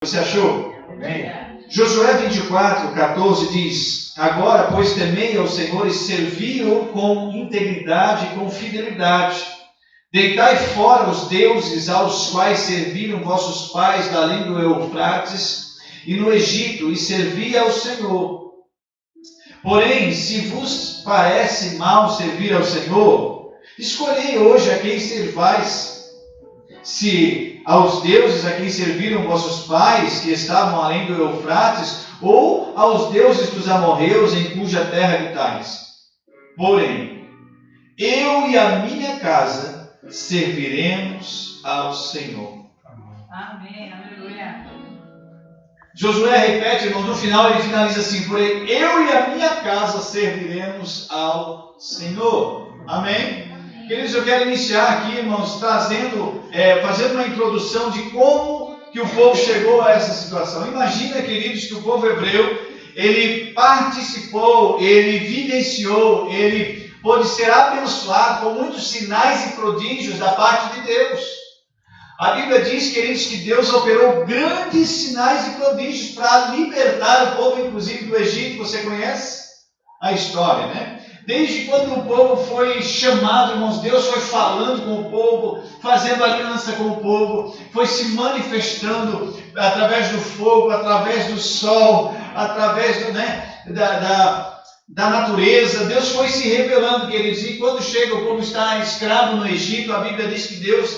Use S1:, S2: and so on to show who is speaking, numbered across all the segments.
S1: Você achou? Amém. Josué 24, 14 diz: Agora, pois, temei ao Senhor e servi-o com integridade e com fidelidade. Deitai fora os deuses aos quais serviram vossos pais da além do Eufrates e no Egito, e servi ao Senhor. Porém, se vos parece mal servir ao Senhor, escolhei hoje a quem servais. Se aos deuses a quem serviram vossos pais, que estavam além do Eufrates, ou aos deuses dos amorreus em cuja terra habitais. Porém, eu e a minha casa serviremos ao Senhor.
S2: Amém, aleluia.
S1: Josué repete, irmãos, no final ele finaliza assim: porém, eu e a minha casa serviremos ao Senhor. Amém? Queridos, eu quero iniciar aqui, irmãos, fazendo uma introdução de como que o povo chegou a essa situação. Imagina, queridos, que o povo hebreu, ele participou, ele vivenciou, ele pôde ser abençoado com muitos sinais e prodígios da parte de Deus. A Bíblia diz, queridos, que Deus operou grandes sinais e prodígios para libertar o povo, inclusive, do Egito. Você conhece a história, né? Desde quando o povo foi chamado, irmãos, Deus foi falando com o povo, fazendo aliança com o povo, foi se manifestando através do fogo, através do sol, através da natureza. Deus foi se revelando, queridos, e quando chega o povo está escravo no Egito, a Bíblia diz que Deus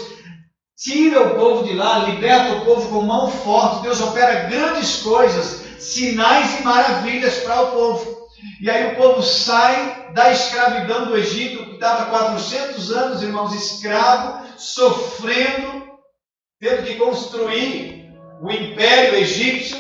S1: tira o povo de lá, liberta o povo com mão forte. Deus opera grandes coisas, sinais e maravilhas para o povo. E aí o povo sai da escravidão do Egito, que estava 400 anos, irmãos, escravo, sofrendo, tendo que construir o império egípcio,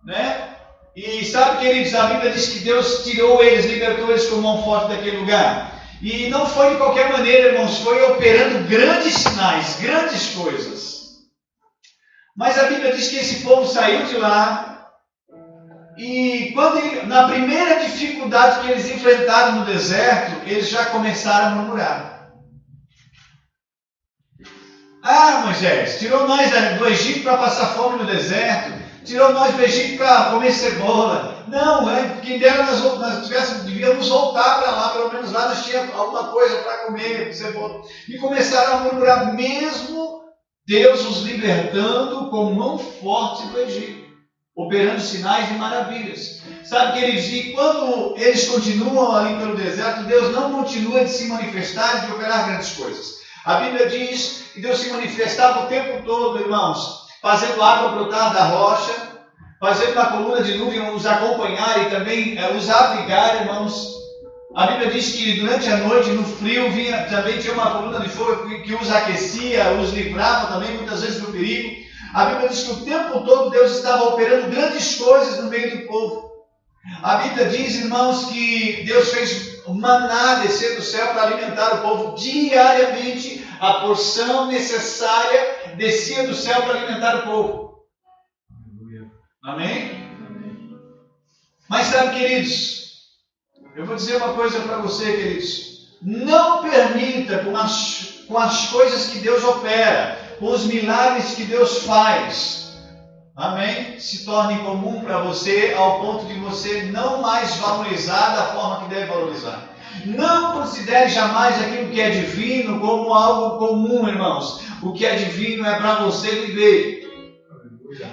S1: né? E sabe, queridos, a Bíblia diz que Deus tirou eles, libertou eles com mão forte daquele lugar. E não foi de qualquer maneira, irmãos, foi operando grandes sinais, grandes coisas. Mas a Bíblia diz que esse povo saiu de lá, e na primeira dificuldade que eles enfrentaram no deserto, eles já começaram a murmurar. Ah, Moisés, tirou nós do Egito para passar fome no deserto, tirou nós do Egito para comer cebola. Não, quem dera devíamos voltar para lá, pelo menos lá nós tínhamos alguma coisa para comer, cebola. E começaram a murmurar, mesmo Deus os libertando com mão forte do Egito, operando sinais e maravilhas. Sabe, queridos, e quando eles continuam ali pelo deserto, Deus não continua de se manifestar e de operar grandes coisas. A Bíblia diz que Deus se manifestava o tempo todo, irmãos, fazendo água brotar da rocha, fazendo uma coluna de nuvem os acompanhar e também os abrigar, irmãos. A Bíblia diz que durante a noite, no frio, também tinha uma coluna de fogo que os aquecia, os livrava também muitas vezes do perigo. A Bíblia diz que o tempo todo Deus estava operando grandes coisas no meio do povo. A Bíblia diz, irmãos, que Deus fez maná descer do céu para alimentar o povo diariamente. A porção necessária descia do céu para alimentar o povo. Amém? Mas sabe, queridos, eu vou dizer uma coisa para você, queridos. Não permita com as coisas que Deus opera, com os milagres que Deus faz, amém, se torne comum para você ao ponto de você não mais valorizar da forma que deve valorizar. Não considere jamais aquilo que é divino como algo comum, irmãos. O que é divino é para você viver.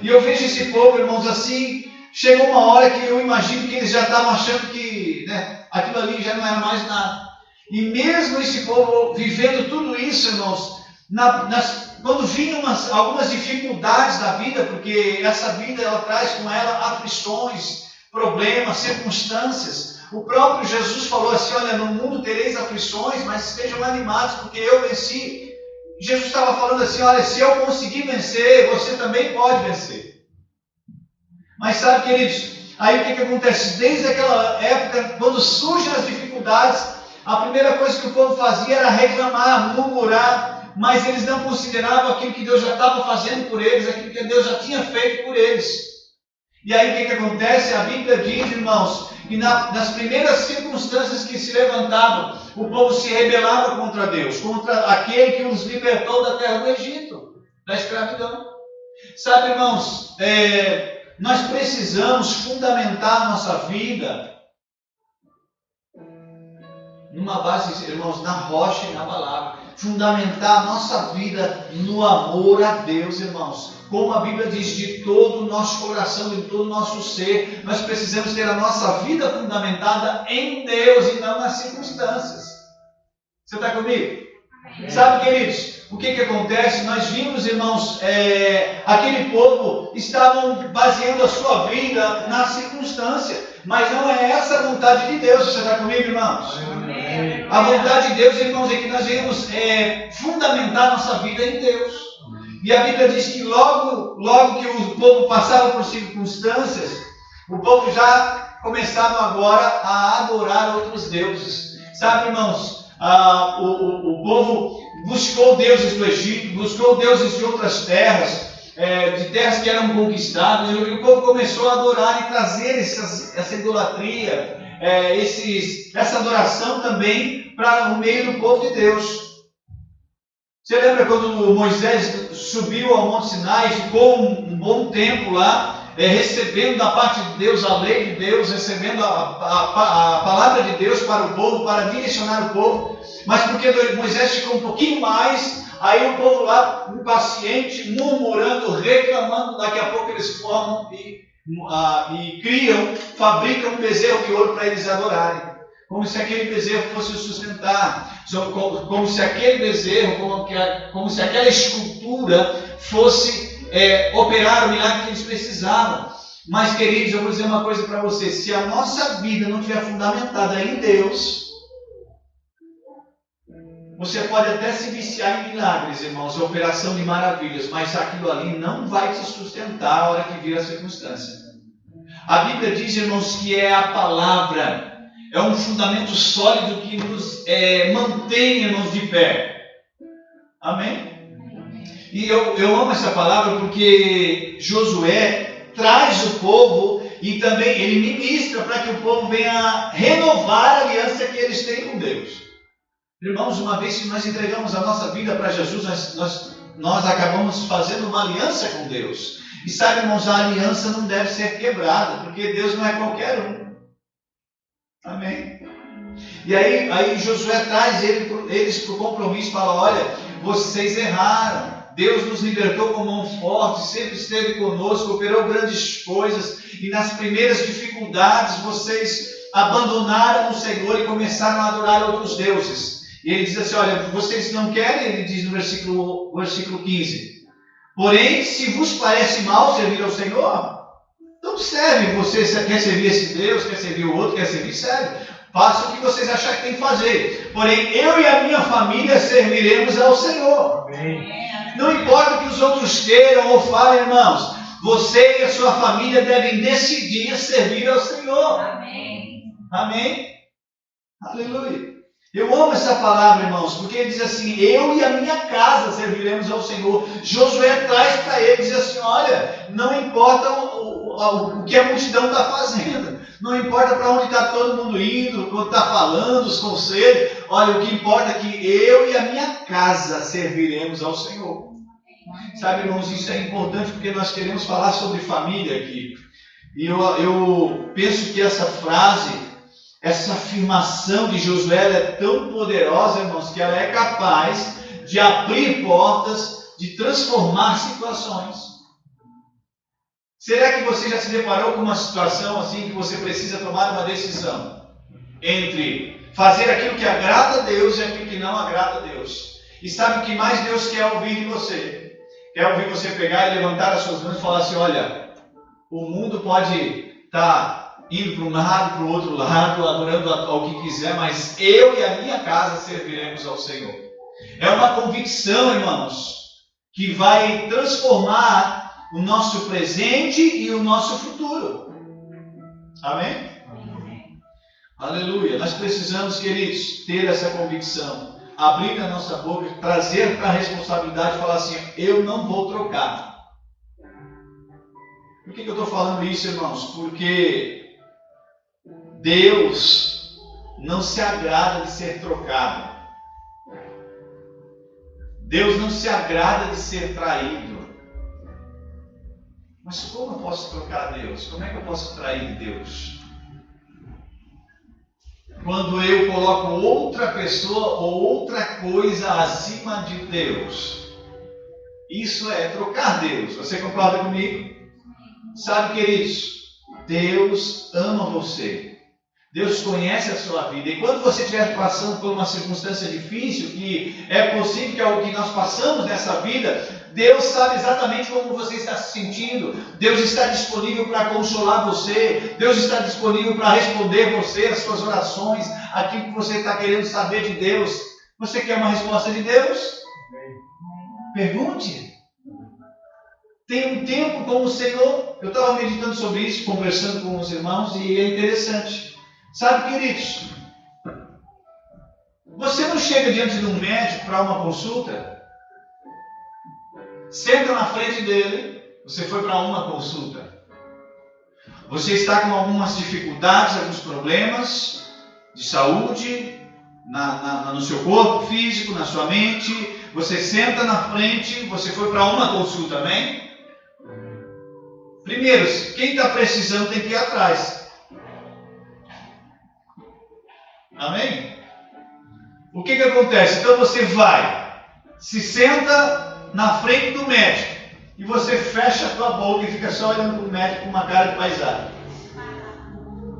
S1: E eu vejo esse povo, irmãos, assim, chegou uma hora que eu imagino que eles já estavam achando que aquilo ali já não era mais nada. E mesmo esse povo vivendo tudo isso, irmãos, quando vinham algumas dificuldades da vida, porque essa vida ela traz com ela aflições, problemas, circunstâncias. O próprio Jesus falou assim: olha, no mundo tereis aflições, mas estejam animados, porque eu venci. Jesus estava falando assim: olha, se eu conseguir vencer, você também pode vencer. Mas sabe, queridos, aí o que acontece? Desde aquela época, quando surgem as dificuldades, a primeira coisa que o povo fazia era reclamar, murmurar, mas eles não consideravam aquilo que Deus já estava fazendo por eles, aquilo que Deus já tinha feito por eles. E aí o que acontece? A Bíblia diz, irmãos, que nas primeiras circunstâncias que se levantavam, o povo se rebelava contra Deus, contra aquele que os libertou da terra do Egito, da escravidão. Sabe, irmãos, nós precisamos fundamentar a nossa vida numa base, irmãos, na rocha e na palavra. Fundamentar a nossa vida no amor a Deus, irmãos. Como a Bíblia diz, de todo o nosso coração, de todo o nosso ser, nós precisamos ter a nossa vida fundamentada em Deus e não nas circunstâncias. Você está comigo? Sabe, queridos, o que acontece? Nós vimos, irmãos, aquele povo estavam baseando a sua vida na circunstância, mas não é essa a vontade de Deus. Você está comigo, irmãos?
S2: Amém.
S1: A vontade de Deus, irmãos, é que nós devemos fundamentar nossa vida em Deus. E a Bíblia diz que logo que o povo passava por circunstâncias, o povo já começava agora a adorar outros deuses. Sabe, irmãos? O povo buscou deuses do Egito, buscou deuses de outras terras, de terras que eram conquistadas, e o povo começou a adorar e trazer essa idolatria, essa adoração também para o meio do povo de Deus. Você lembra quando Moisés subiu ao Monte Sinai e ficou um bom tempo lá, recebendo da parte de Deus a lei de Deus, recebendo a palavra de Deus para o povo, para direcionar o povo, mas porque Moisés ficou um pouquinho mais, aí o povo lá, impaciente, murmurando, reclamando, daqui a pouco eles formam e fabricam um bezerro de ouro para eles adorarem, como se aquele bezerro fosse o sustentar, como se aquele bezerro, como se aquela escultura fosse operar o milagre que eles precisavam. Mas, queridos, eu vou dizer uma coisa para você: se a nossa vida não estiver fundamentada em Deus, você pode até se viciar em milagres, irmãos, a operação de maravilhas, mas aquilo ali não vai te sustentar a hora que vir a circunstância. A Bíblia diz, irmãos, que é a palavra, é um fundamento sólido que nos mantém, irmãos, de pé. Amém? E eu amo essa palavra porque Josué traz o povo e também ele ministra para que o povo venha renovar a aliança que eles têm com Deus. Irmãos, uma vez que nós entregamos a nossa vida para Jesus, nós acabamos fazendo uma aliança com Deus. E sabe, irmãos, a aliança não deve ser quebrada, porque Deus não é qualquer um. Amém? E aí Josué traz eles para o compromisso, fala: olha, vocês erraram. Deus nos libertou com mão forte, sempre esteve conosco, operou grandes coisas, e nas primeiras dificuldades vocês abandonaram o Senhor e começaram a adorar outros deuses. E ele diz assim: olha, vocês não querem, ele diz no versículo 15, porém, se vos parece mal servir ao Senhor, então serve. Você quer servir esse Deus, quer servir o outro, quer servir, serve. Faça o que vocês acharem que tem que fazer. Porém, eu e a minha família serviremos ao Senhor. Amém. Não importa o que os outros queiram ou falem, irmãos, você e a sua família devem decidir servir ao Senhor. Amém. Amém? Aleluia. Eu amo essa palavra, irmãos, porque ele diz assim: eu e a minha casa serviremos ao Senhor. Josué traz para ele, diz assim: olha, não importa o que a multidão está fazendo, não importa para onde está todo mundo indo, quando está falando, os conselhos, olha, o que importa é que eu e a minha casa serviremos ao Senhor. Sabe, irmãos, isso é importante porque nós queremos falar sobre família aqui. E eu penso que essa frase, essa afirmação de Josué é tão poderosa, irmãos, que ela é capaz de abrir portas, de transformar situações. Será que você já se deparou com uma situação assim que você precisa tomar uma decisão entre fazer aquilo que agrada a Deus e aquilo que não agrada a Deus? E sabe o que mais Deus quer ouvir de você? Quer ouvir você pegar e levantar as suas mãos e falar assim: olha, o mundo pode estar indo para um lado, para o outro lado, adorando ao que quiser, mas eu e a minha casa serviremos ao Senhor. É uma convicção, irmãos, que vai transformar o nosso presente e o nosso futuro. Amém? Amém. Aleluia. Nós precisamos, queridos, ter essa convicção, abrir a nossa boca, trazer para a responsabilidade e falar assim: eu não vou trocar. Por que eu estou falando isso, irmãos? Porque Deus não se agrada de ser trocado. Deus não se agrada de ser traído. Mas como eu posso trocar Deus? Como é que eu posso trair Deus? Quando eu coloco outra pessoa ou outra coisa acima de Deus. Isso é trocar Deus. Você concorda comigo? Sabe, queridos, Deus ama você. Deus conhece a sua vida. E quando você estiver passando por uma circunstância difícil, que é possível que é o que nós passamos nessa vida, Deus sabe exatamente como você está se sentindo. Deus está disponível para consolar você. Deus está disponível para responder você, as suas orações, aquilo que você está querendo saber de Deus. Você quer uma resposta de Deus? Pergunte. Tem um tempo com o Senhor. Eu estava meditando sobre isso, conversando com os irmãos, e é interessante. Sabe, queridos, você não chega diante de um médico para uma consulta, senta na frente dele, você foi para uma consulta. Você está com algumas dificuldades, alguns problemas de saúde, no seu corpo físico, na sua mente. Você senta na frente, você foi para uma consulta, amém? Primeiro, quem está precisando tem que ir atrás. Amém? O que acontece? Então você vai, se senta na frente do médico e você fecha a tua boca e fica só olhando para o médico com uma cara de paisagem.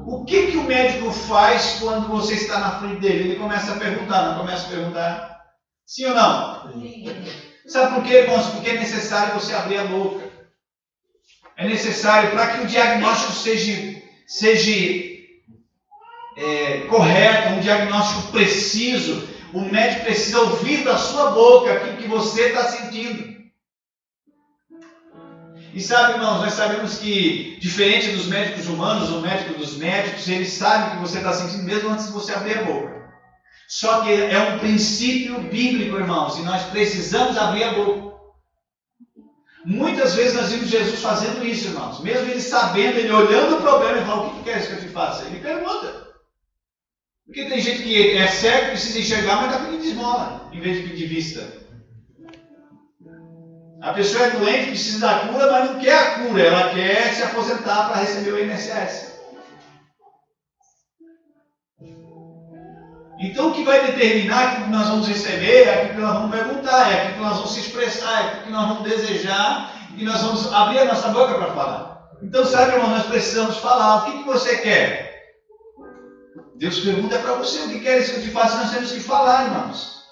S1: O que o médico faz quando você está na frente dele? Ele começa a perguntar, não começa a perguntar? Sim ou não? Sim. Sabe por quê, irmãos? Porque é necessário você abrir a boca. É necessário para que o diagnóstico seja correto, um diagnóstico preciso. O médico precisa ouvir da sua boca aquilo que você está sentindo. E sabe, irmãos, nós sabemos que, diferente dos médicos humanos, o médico dos médicos, ele sabe o que você está sentindo mesmo antes de você abrir a boca. Só que é um princípio bíblico, irmãos, e nós precisamos abrir a boca. Muitas vezes nós vimos Jesus fazendo isso, irmãos. Mesmo ele sabendo, ele olhando o problema, ele fala: o que queres que eu te faça? Ele pergunta. Porque tem gente que é cego, precisa enxergar, mas está pedindo esmola, em vez de pedir vista. A pessoa é doente, precisa da cura, mas não quer a cura, ela quer se aposentar para receber o INSS. Então o que vai determinar aquilo que nós vamos receber, é aquilo que nós vamos perguntar, é aquilo que nós vamos se expressar, é aquilo que nós vamos desejar e nós vamos abrir a nossa boca para falar. Então, sabe, irmão, nós precisamos falar. O que você quer? Deus pergunta para você: o que queres que eu te faça? Nós temos que falar, irmãos.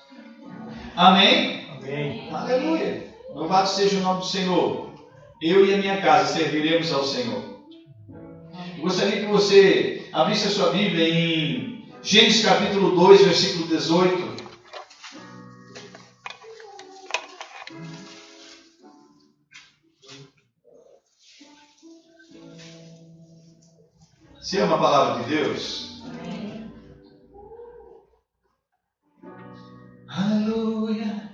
S1: Amém?
S3: Amém.
S1: Aleluia. Louvado seja o nome do Senhor. Eu e a minha casa serviremos ao Senhor. Eu gostaria que você abrisse a sua Bíblia em Gênesis capítulo 2, versículo 18. Você ama a palavra de Deus? Aleluia.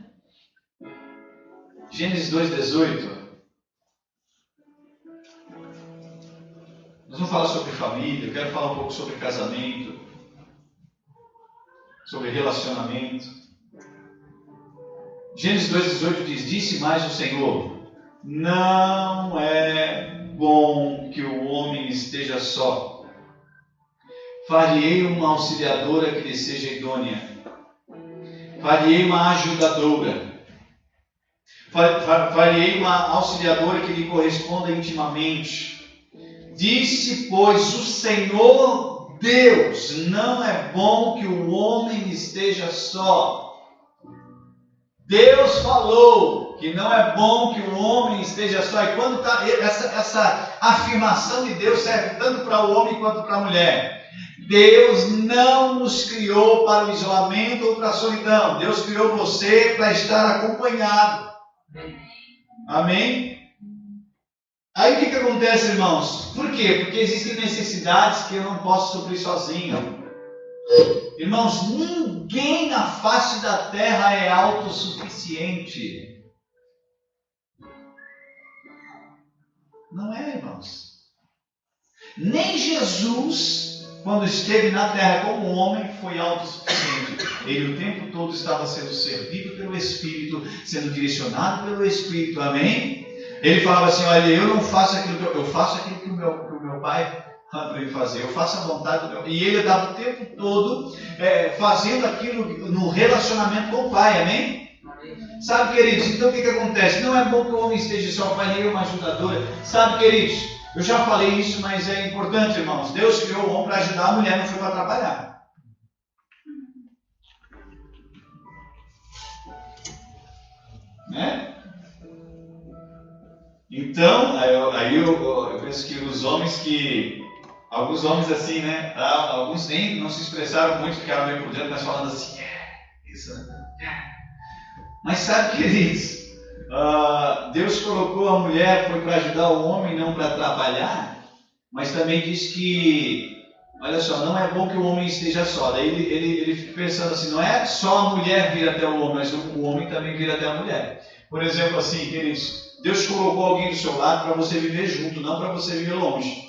S1: Gênesis 2,18. Nós vamos falar sobre família, eu quero falar um pouco sobre casamento, sobre relacionamento. Gênesis 2,18 diz: disse mais o Senhor: não é bom que o homem esteja só. Far-lhe-ei uma auxiliadora que lhe seja idônea. Far-lhe-ei uma ajudadora. Far-lhe-ei uma auxiliadora que lhe corresponda intimamente. Disse, pois, o Senhor Deus: não é bom que o homem esteja só. Deus falou que não é bom que o homem esteja só. E quando está essa afirmação de Deus, serve tanto para o homem quanto para a mulher. Deus não nos criou para o isolamento ou para a solidão. Deus criou você para estar acompanhado. Amém? Aí o que acontece, irmãos? Por quê? Porque existem necessidades que eu não posso suprir sozinho. Irmãos, ninguém na face da terra é autossuficiente. Não é, irmãos? Nem Jesus, quando esteve na terra como homem, foi autossuficiente. Ele o tempo todo estava sendo servido pelo Espírito, sendo direcionado pelo Espírito. Amém? Ele falava assim, olha, eu não faço aquilo que eu faço aquilo que o meu pai manda para ele fazer, eu faço a vontade do meu. E ele estava o tempo todo fazendo aquilo no relacionamento com o pai, amém? Sabe, queridos, então o que acontece? Não é bom que o homem esteja só, o pai nem uma ajudadora. Sabe, queridos, eu já falei isso, mas é importante, irmãos. Deus criou o homem para ajudar a mulher, não foi para atrapalhar. Né? Então, aí eu penso que alguns homens assim, né? Alguns nem não se expressaram muito, ficaram meio por dentro, mas falando assim, isso, né? Mas sabe, queridos, Deus colocou a mulher foi para ajudar o homem, não para atrapalhar, mas também diz que, olha só, não é bom que o homem esteja só. Daí ele fica pensando assim, não é só a mulher vir até o homem, mas o homem também vir até a mulher. Por exemplo, assim, queridos, Deus colocou alguém do seu lado para você viver junto, não para você viver longe.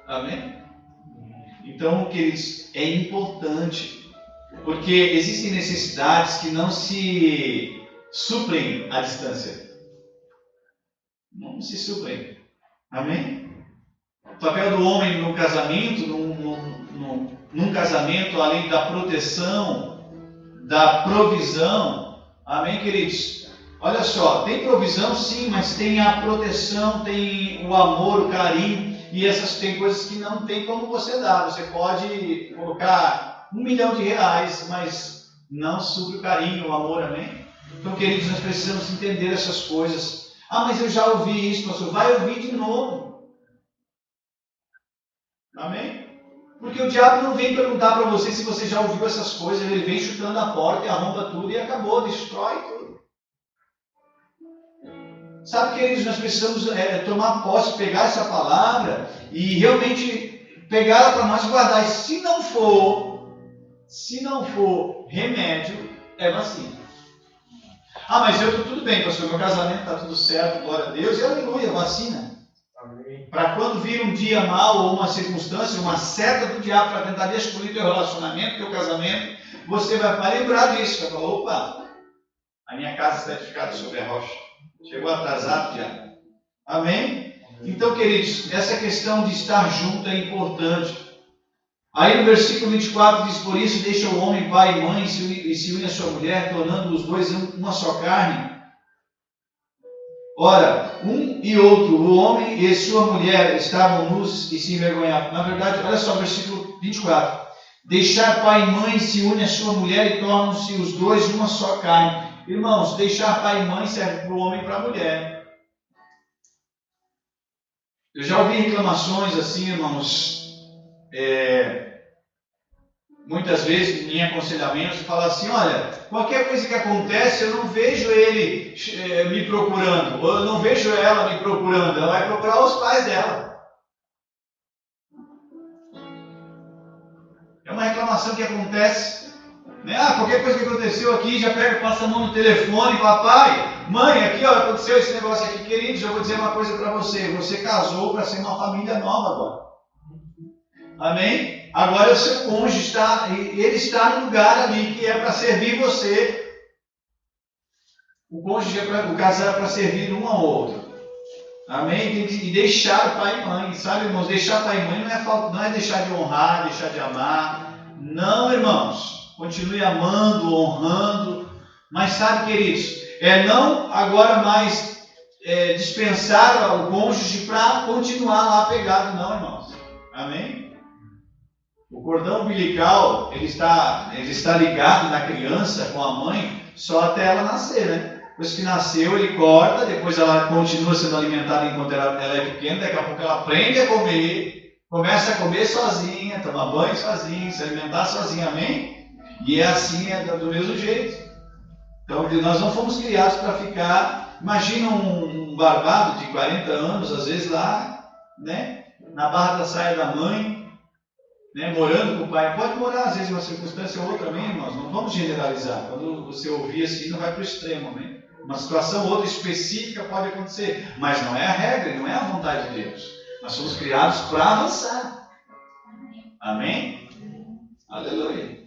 S1: Amém? Então, queridos, é importante, porque existem necessidades que não se suprem à distância. Não se suprem. Amém? O papel do homem no casamento, num casamento, além da proteção, da provisão. Amém, queridos? Olha só, tem provisão sim, mas tem a proteção, tem o amor, o carinho, e tem coisas que não tem como você dar. Você pode colocar R$1 milhão, mas não supre o carinho, o amor, amém? Então, queridos, nós precisamos entender essas coisas. Mas eu já ouvi isso, pastor. Vai ouvir de novo. Amém? Porque o diabo não vem perguntar para você se você já ouviu essas coisas. Ele vem chutando a porta e arromba tudo e acabou, destrói tudo. Sabe, queridos, nós precisamos tomar posse, pegar essa palavra e realmente pegá-la para nós guardar. E se não for remédio, é vacina. Mas eu estou tudo bem, pastor, meu casamento está tudo certo, glória a Deus, e aleluia, vacina. Para quando vir um dia mal ou uma circunstância, uma seta do diabo para tentar destruir teu relacionamento, teu casamento, você vai lembrar disso. Vai falar, opa, a minha casa está edificada sobre a rocha. Chegou atrasado, diabo. Amém? Então, queridos, essa questão de estar junto é importante. Aí no versículo 24 diz, por isso deixa o homem pai e mãe e se une a sua mulher, tornando os dois uma só carne. Ora, um e outro, o homem e sua mulher, estavam nus e se envergonhavam. Na verdade, olha só o versículo 24. Deixar pai e mãe se une a sua mulher e tornam-se os dois uma só carne. Irmãos, deixar pai e mãe serve para o homem e para a mulher. Eu já ouvi reclamações assim, irmãos, muitas vezes em aconselhamentos, falar assim, olha, qualquer coisa que acontece, eu não vejo ele me procurando, ou eu não vejo ela me procurando, ela vai procurar os pais dela. É uma reclamação que acontece. Né? Qualquer coisa que aconteceu aqui, já passa a mão no telefone, papai, mãe, aqui ó, aconteceu esse negócio aqui, queridos, eu vou dizer uma coisa para você, você casou para ser uma família nova agora. Amém? Agora o seu cônjuge ele está no lugar ali que é para servir você. O cônjuge, o casal é para servir um ao outro. Amém? E deixar pai e mãe. Sabe, irmãos, deixar pai e mãe não é deixar de honrar, deixar de amar. Não, irmãos. Continue amando, honrando. Mas sabe, queridos, não agora mais dispensar o cônjuge para continuar lá pegado, não, irmãos. Amém? O cordão umbilical, ele está ligado na criança com a mãe só até ela nascer, né? Depois que nasceu, ele corta, depois ela continua sendo alimentada enquanto ela é pequena, daqui a pouco ela aprende a comer, começa a comer sozinha, tomar banho sozinha, se alimentar sozinha, amém? E é assim, do mesmo jeito. Então, nós não fomos criados para ficar... Imagina um barbado de 40 anos, às vezes lá, né? Na barra da saia da mãe, né? Morando com o pai. Pode morar, às vezes, uma circunstância ou outra, amém, irmãos? Não vamos generalizar. Quando você ouvir assim, não vai para o extremo, amém? Uma situação ou outra específica pode acontecer, mas não é a regra, não é a vontade de Deus. Nós somos criados para avançar. Amém? Aleluia.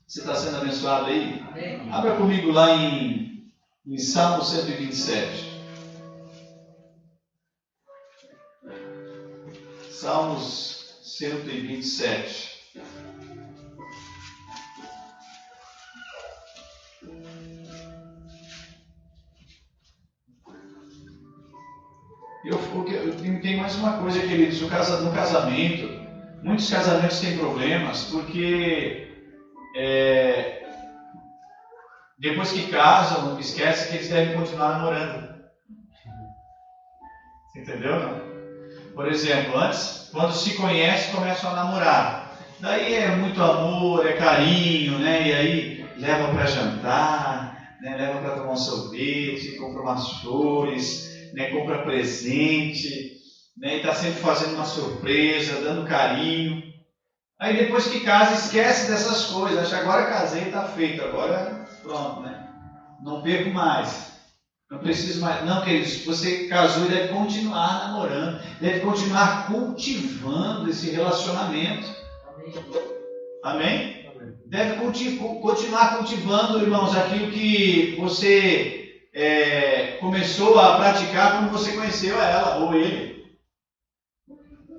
S1: Você está sendo abençoado aí? Amém. Abra comigo lá em Em Salmo 127. Salmos 127. Tem mais uma coisa, queridos. No casamento, muitos casamentos têm problemas porque depois que casam, esquece que eles devem continuar namorando. Você entendeu, não? Por exemplo, antes, quando se conhece, começam a namorar. Daí é muito amor, é carinho, né? E aí leva para jantar, né? Leva para tomar um sorvete, compra umas flores, né? Compra presente, né? E está sempre fazendo uma surpresa, dando carinho. Aí depois que casa, esquece dessas coisas. Acha, agora casei, está feito, agora pronto, né? Não perco mais. Não preciso mais. Não, queridos, você casou e deve continuar namorando, deve continuar cultivando esse relacionamento. Amém? Deve continuar cultivando, irmãos, aquilo que você começou a praticar quando você conheceu ela ou ele.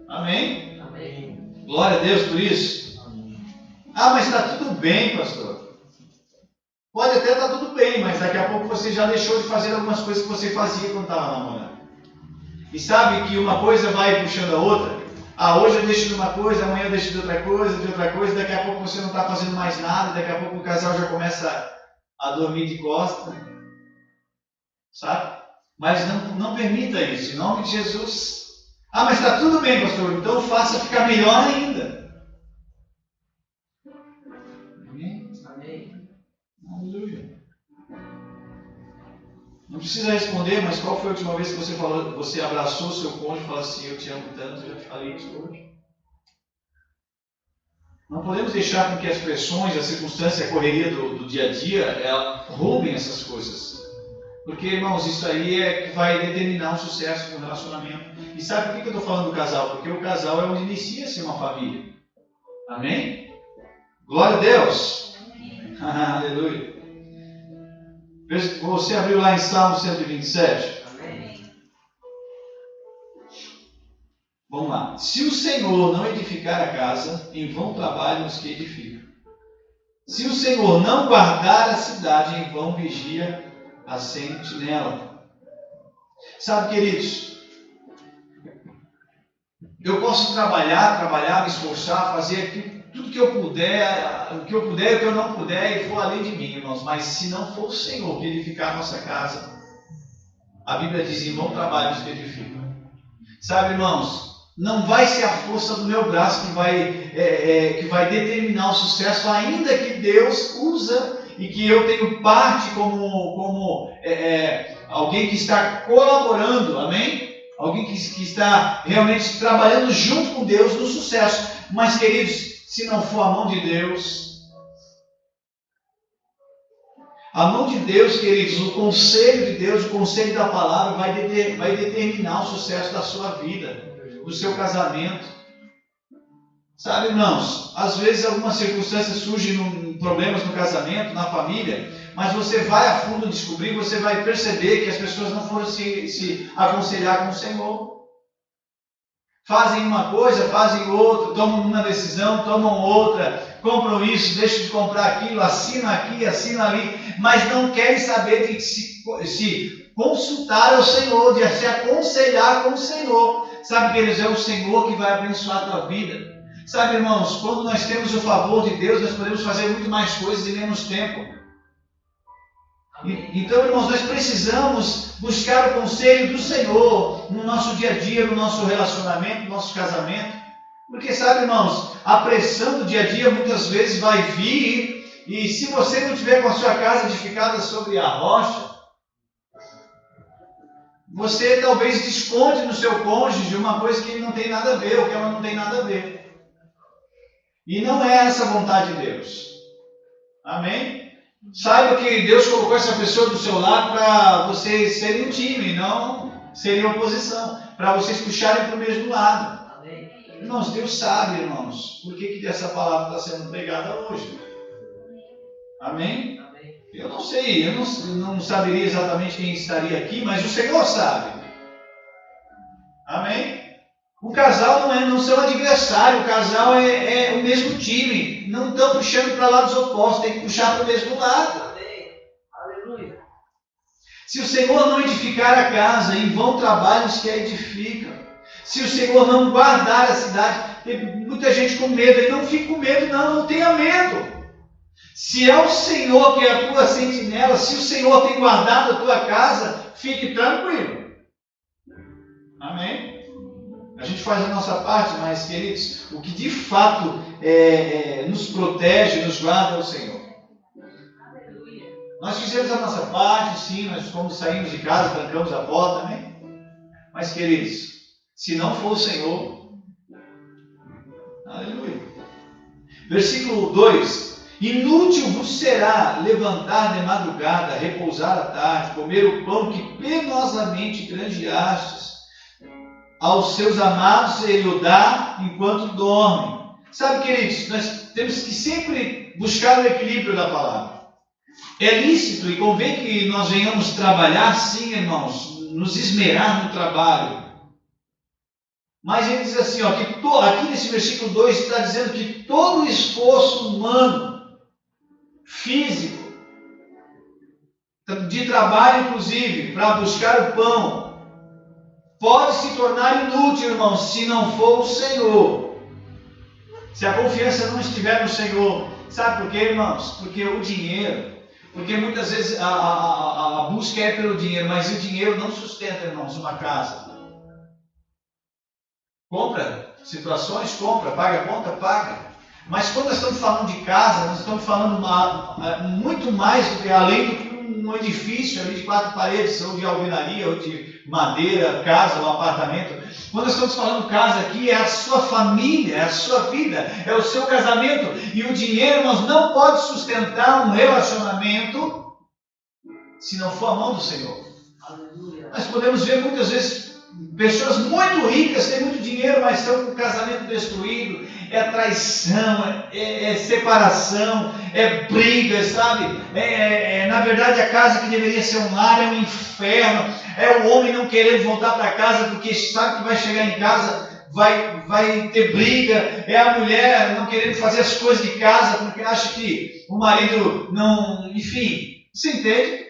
S1: Amém?
S3: Amém.
S1: Glória a Deus por isso.
S3: Amém.
S1: Ah, mas está tudo bem, pastor. Pode até estar tudo bem, mas daqui a pouco você já deixou de fazer algumas coisas que você fazia quando estava namorando. E sabe que uma coisa vai puxando a outra? Ah, hoje eu deixo de uma coisa, amanhã eu deixo de outra coisa, daqui a pouco você não está fazendo mais nada, daqui a pouco o casal já começa a dormir de costas. Sabe? Mas não permita isso, em nome de Jesus. Ah, mas está tudo bem, pastor, então faça ficar melhor ainda. Amém?
S3: Amém.
S1: Aleluia. Não precisa responder, mas qual foi a última vez que você abraçou o seu cônjuge e falou assim, eu te amo tanto, eu já te falei isso hoje. Não podemos deixar com que as pressões, a circunstância, a correria do dia a dia, ela roubem essas coisas. Porque, irmãos, isso aí é que vai determinar o sucesso do relacionamento. E sabe por que eu estou falando do casal? Porque o casal é onde inicia-se uma família. Amém? Glória a Deus! Aleluia! Você abriu lá em Salmo 127?
S3: Amém.
S1: Vamos lá. Se o Senhor não edificar a casa, em vão trabalham os que edificam. Se o Senhor não guardar a cidade, em vão vigia a sentinela. Sabe, queridos, eu posso trabalhar, me esforçar, fazer tudo que eu puder, o que eu puder e o que eu não puder, e for além de mim, irmãos. Mas se não for o Senhor que edificar a nossa casa, a Bíblia diz, em vão trabalham os que edificam. Sabe, irmãos, não vai ser a força do meu braço que vai determinar o sucesso, ainda que Deus usa e que eu tenho parte como alguém que está colaborando, amém? Alguém que está realmente trabalhando junto com Deus no sucesso. Mas, queridos, se não for a mão de Deus, a mão de Deus, queridos, o conselho de Deus, o conselho da palavra vai determinar o sucesso da sua vida, do seu casamento. Sabe, irmãos, às vezes algumas circunstâncias surgem, problemas no casamento, na família, mas você vai a fundo descobrir, você vai perceber que as pessoas não foram se aconselhar com o Senhor. Fazem uma coisa, fazem outra, tomam uma decisão, tomam outra, compram isso, deixam de comprar aquilo, assinam aqui, assinam ali, mas não querem saber de se consultar ao Senhor, de se aconselhar com o Senhor. Sabe, queridos, é o Senhor que vai abençoar a tua vida. Sabe, irmãos, quando nós temos o favor de Deus, nós podemos fazer muito mais coisas em menos tempo. Então, irmãos, nós precisamos buscar o conselho do Senhor no nosso dia a dia, no nosso relacionamento, no nosso casamento. Porque, sabe, irmãos, a pressão do dia a dia muitas vezes vai vir, e se você não tiver com a sua casa edificada sobre a rocha, você talvez desconte no seu cônjuge uma coisa que ele não tem nada a ver, ou que ela não tem nada a ver. E não é essa a vontade de Deus. Amém? Saiba que Deus colocou essa pessoa do seu lado para vocês serem um time, não serem oposição, para vocês puxarem para o mesmo lado.
S3: Amém.
S1: Irmãos, Deus sabe, irmãos, por que essa palavra está sendo pregada hoje. Amém?
S3: Amém.
S1: Eu não sei, eu não saberia exatamente quem estaria aqui, mas o Senhor sabe. Amém? O casal não são adversários, o casal é o mesmo time. Não estão puxando para lados opostos, tem que puxar para o mesmo lado.
S2: Amém. Aleluia.
S1: Se o Senhor não edificar a casa, em vão trabalhos que a edificam. Se o Senhor não guardar a cidade, tem muita gente com medo. Ele não fica com medo, não tenha medo. Se é o Senhor que é a tua sentinela, se o Senhor tem guardado a tua casa, fique tranquilo. Amém? A gente faz a nossa parte, mas, queridos, o que de fato nos protege, nos guarda é o Senhor.
S2: Aleluia.
S1: Nós fizemos a nossa parte, sim, nós fomos, saímos de casa, trancamos a porta, amém? Mas, queridos, se não for o Senhor, aleluia. Versículo 2: Inútil vos será levantar de madrugada, repousar à tarde, comer o pão que penosamente granjeastes. Aos seus amados ele o dá enquanto dormem. Sabe, queridos, nós temos que sempre buscar o equilíbrio da palavra. É lícito e convém que nós venhamos trabalhar, sim, irmãos, nos esmerar no trabalho. Mas ele diz assim, ó, que aqui nesse versículo 2 está dizendo que todo o esforço humano, físico, de trabalho inclusive, para buscar o pão, pode se tornar inútil, irmãos, se não for o Senhor. Se a confiança não estiver no Senhor. Sabe por quê, irmãos? Porque o dinheiro, porque muitas vezes a busca é pelo dinheiro, mas o dinheiro não sustenta, irmãos, uma casa. Compra situações, compra, paga a conta, paga. Mas quando nós estamos falando de casa, nós estamos falando muito mais do que além do que um edifício ali de 4 paredes, ou de alvenaria, ou de madeira, casa, um apartamento. Quando nós estamos falando casa aqui, é a sua família, é a sua vida, é o seu casamento. E o dinheiro, irmãos, não pode sustentar um relacionamento se não for a mão do Senhor. Aleluia. Nós podemos ver muitas vezes pessoas muito ricas, têm muito dinheiro, mas estão com o casamento destruído. É traição, é separação, é briga, sabe? Na verdade, a casa que deveria ser um lar é um inferno. É o homem não querendo voltar para casa porque sabe que vai chegar em casa, vai ter briga. É a mulher não querendo fazer as coisas de casa porque acha que o marido não... Enfim, você entende?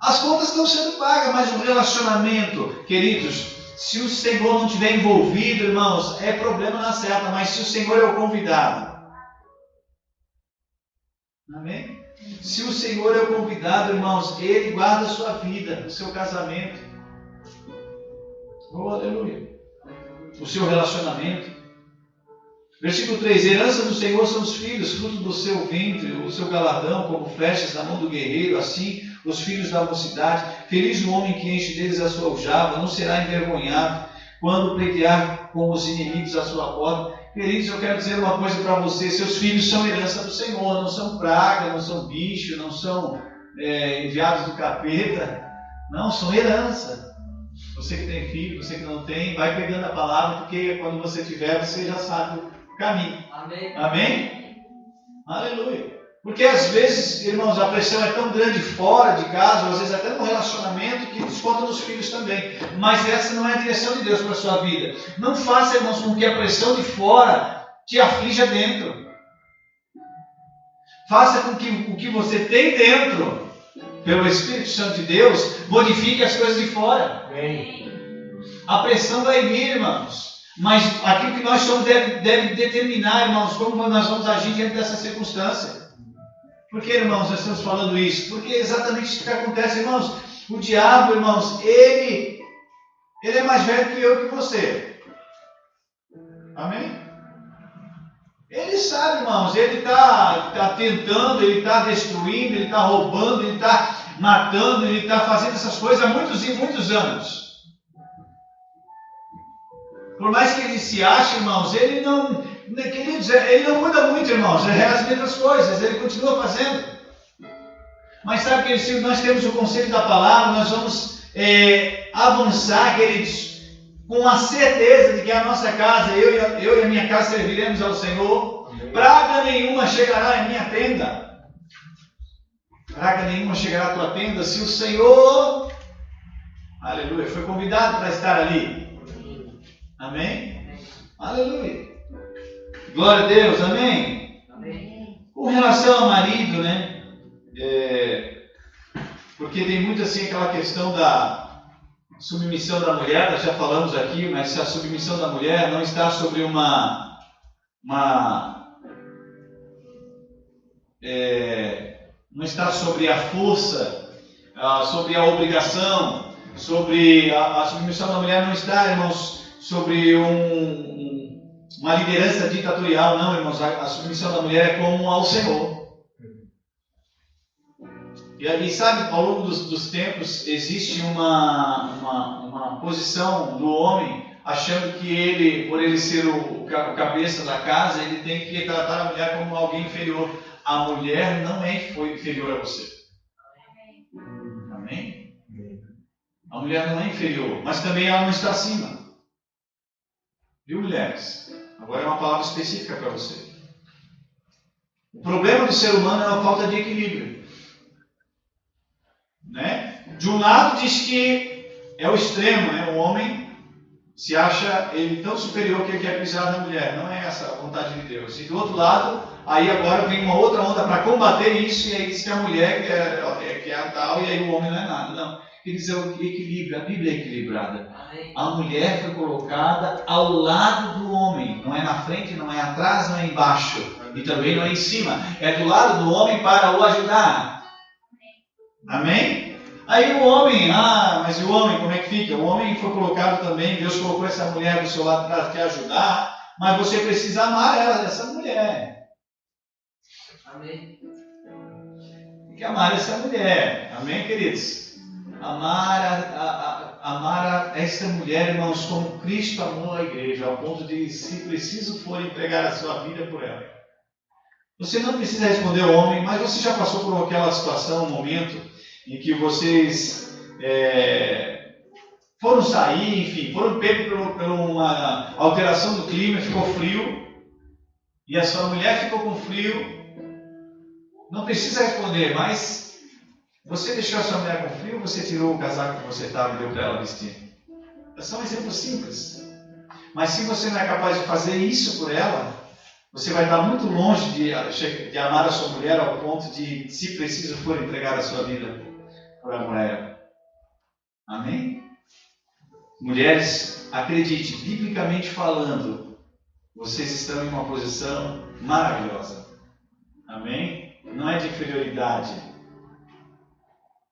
S1: As contas estão sendo pagas, mas o relacionamento, queridos... Se o Senhor não estiver envolvido, irmãos, é problema na certa, mas se o Senhor é o convidado, amém? Se o Senhor é o convidado, irmãos, Ele guarda a sua vida, o seu casamento, oh, aleluia, o seu relacionamento. Versículo 3, herança do Senhor são os filhos, fruto do seu ventre, o seu galardão, como flechas na mão do guerreiro, assim os filhos da mocidade. Feliz o homem que enche deles a sua aljava, não será envergonhado quando pleitear com os inimigos a sua porta. Queridos, eu quero dizer uma coisa para vocês, seus filhos são herança do Senhor, não são praga, não são bicho, não são enviados do capeta, não, são herança. Você que tem filho, você que não tem, vai pegando a palavra, porque quando você tiver, você já sabe o caminho. Amém? Amém? Aleluia. Porque às vezes, irmãos, a pressão é tão grande fora de casa, ou às vezes até no relacionamento, que desconta nos filhos também. Mas essa não é a direção de Deus para a sua vida. Não faça, irmãos, com que a pressão de fora te aflija dentro. Faça com que o que você tem dentro, pelo Espírito Santo de Deus, modifique as coisas de fora. Amém. A pressão vai vir, irmãos. Mas aquilo que nós somos deve determinar, irmãos, como nós vamos agir diante dessa circunstância. Por que, irmãos, nós estamos falando isso? Porque é exatamente isso que acontece, irmãos. O diabo, irmãos, ele é mais velho que eu e que você. Amém? Ele sabe, irmãos, ele está tentando, ele está destruindo, ele está roubando, ele está matando, ele está fazendo essas coisas há muitos e muitos anos. Por mais que ele se ache, irmãos, ele não muda muito, irmãos, é as mesmas coisas, ele continua fazendo. Mas sabe que se nós temos o conselho da palavra, nós vamos avançar, queridos, com a certeza de que a nossa casa, eu e a minha casa serviremos ao Senhor. Praga nenhuma chegará em minha tenda. praga nenhuma chegará à tua tenda se o Senhor, aleluia, foi convidado para estar ali. Amém? Aleluia. Glória a Deus, amém? Com relação ao marido, né? Porque tem muito assim aquela questão da submissão da mulher, nós já falamos aqui, mas a submissão da mulher não está sobre não está sobre a força, sobre a obrigação, sobre a submissão da mulher não está, irmãos, sobre uma liderança ditatorial, não, irmãos, a submissão da mulher é como ao Senhor. E sabe, ao longo dos tempos, existe uma posição do homem, achando que ele, por ele ser o cabeça da casa, ele tem que tratar a mulher como alguém inferior. A mulher não é inferior a você. Amém? A mulher não é inferior, mas também ela não está acima. Viu, mulheres? Agora é uma palavra específica para você. O problema do ser humano é a falta de equilíbrio. Né? De um lado diz que é o extremo, né? O homem se acha ele tão superior que ele quer pisar na mulher. Não é essa a vontade de Deus. E do outro lado, aí agora vem uma outra onda para combater isso, e aí diz que a mulher que é a tal, e aí o homem não é nada. Não. Ele diz o equilíbrio, a Bíblia é equilibrada. A mulher foi colocada ao lado do homem. Não é na frente, não é atrás, não é embaixo. E também não é em cima. É do lado do homem para o ajudar. Amém? Aí o homem, mas o homem como é que fica? O homem foi colocado também, Deus colocou essa mulher do seu lado para te ajudar, mas você precisa amar essa mulher.
S2: Amém.
S1: Tem que amar essa mulher. Amém, queridos? Amar esta mulher, irmãos, como Cristo amou a igreja, ao ponto de, se preciso for, entregar a sua vida por ela. Você não precisa responder ao homem, mas você já passou por aquela situação, um momento em que vocês foram sair, enfim, foram pegos por uma alteração do clima, ficou frio, e a sua mulher ficou com frio. Não precisa responder, mas você deixou a sua mulher com frio, você tirou o casaco que você estava e deu para ela vestir. É só um exemplo simples. Mas se você não é capaz de fazer isso por ela, você vai estar muito longe de amar a sua mulher ao ponto de, se preciso for, entregar a sua vida por amor a ela. Amém? Mulheres, acredite, biblicamente falando, vocês estão em uma posição maravilhosa. Amém? Não é de inferioridade,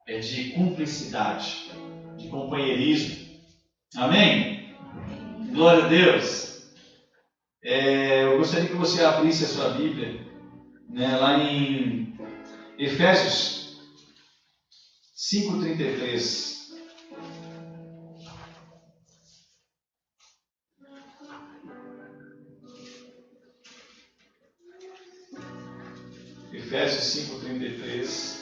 S1: é de cumplicidade, de companheirismo. Amém? Glória a Deus. Eu gostaria que você abrisse a sua Bíblia, né, lá em Efésios 5:33. Efésios 5:33.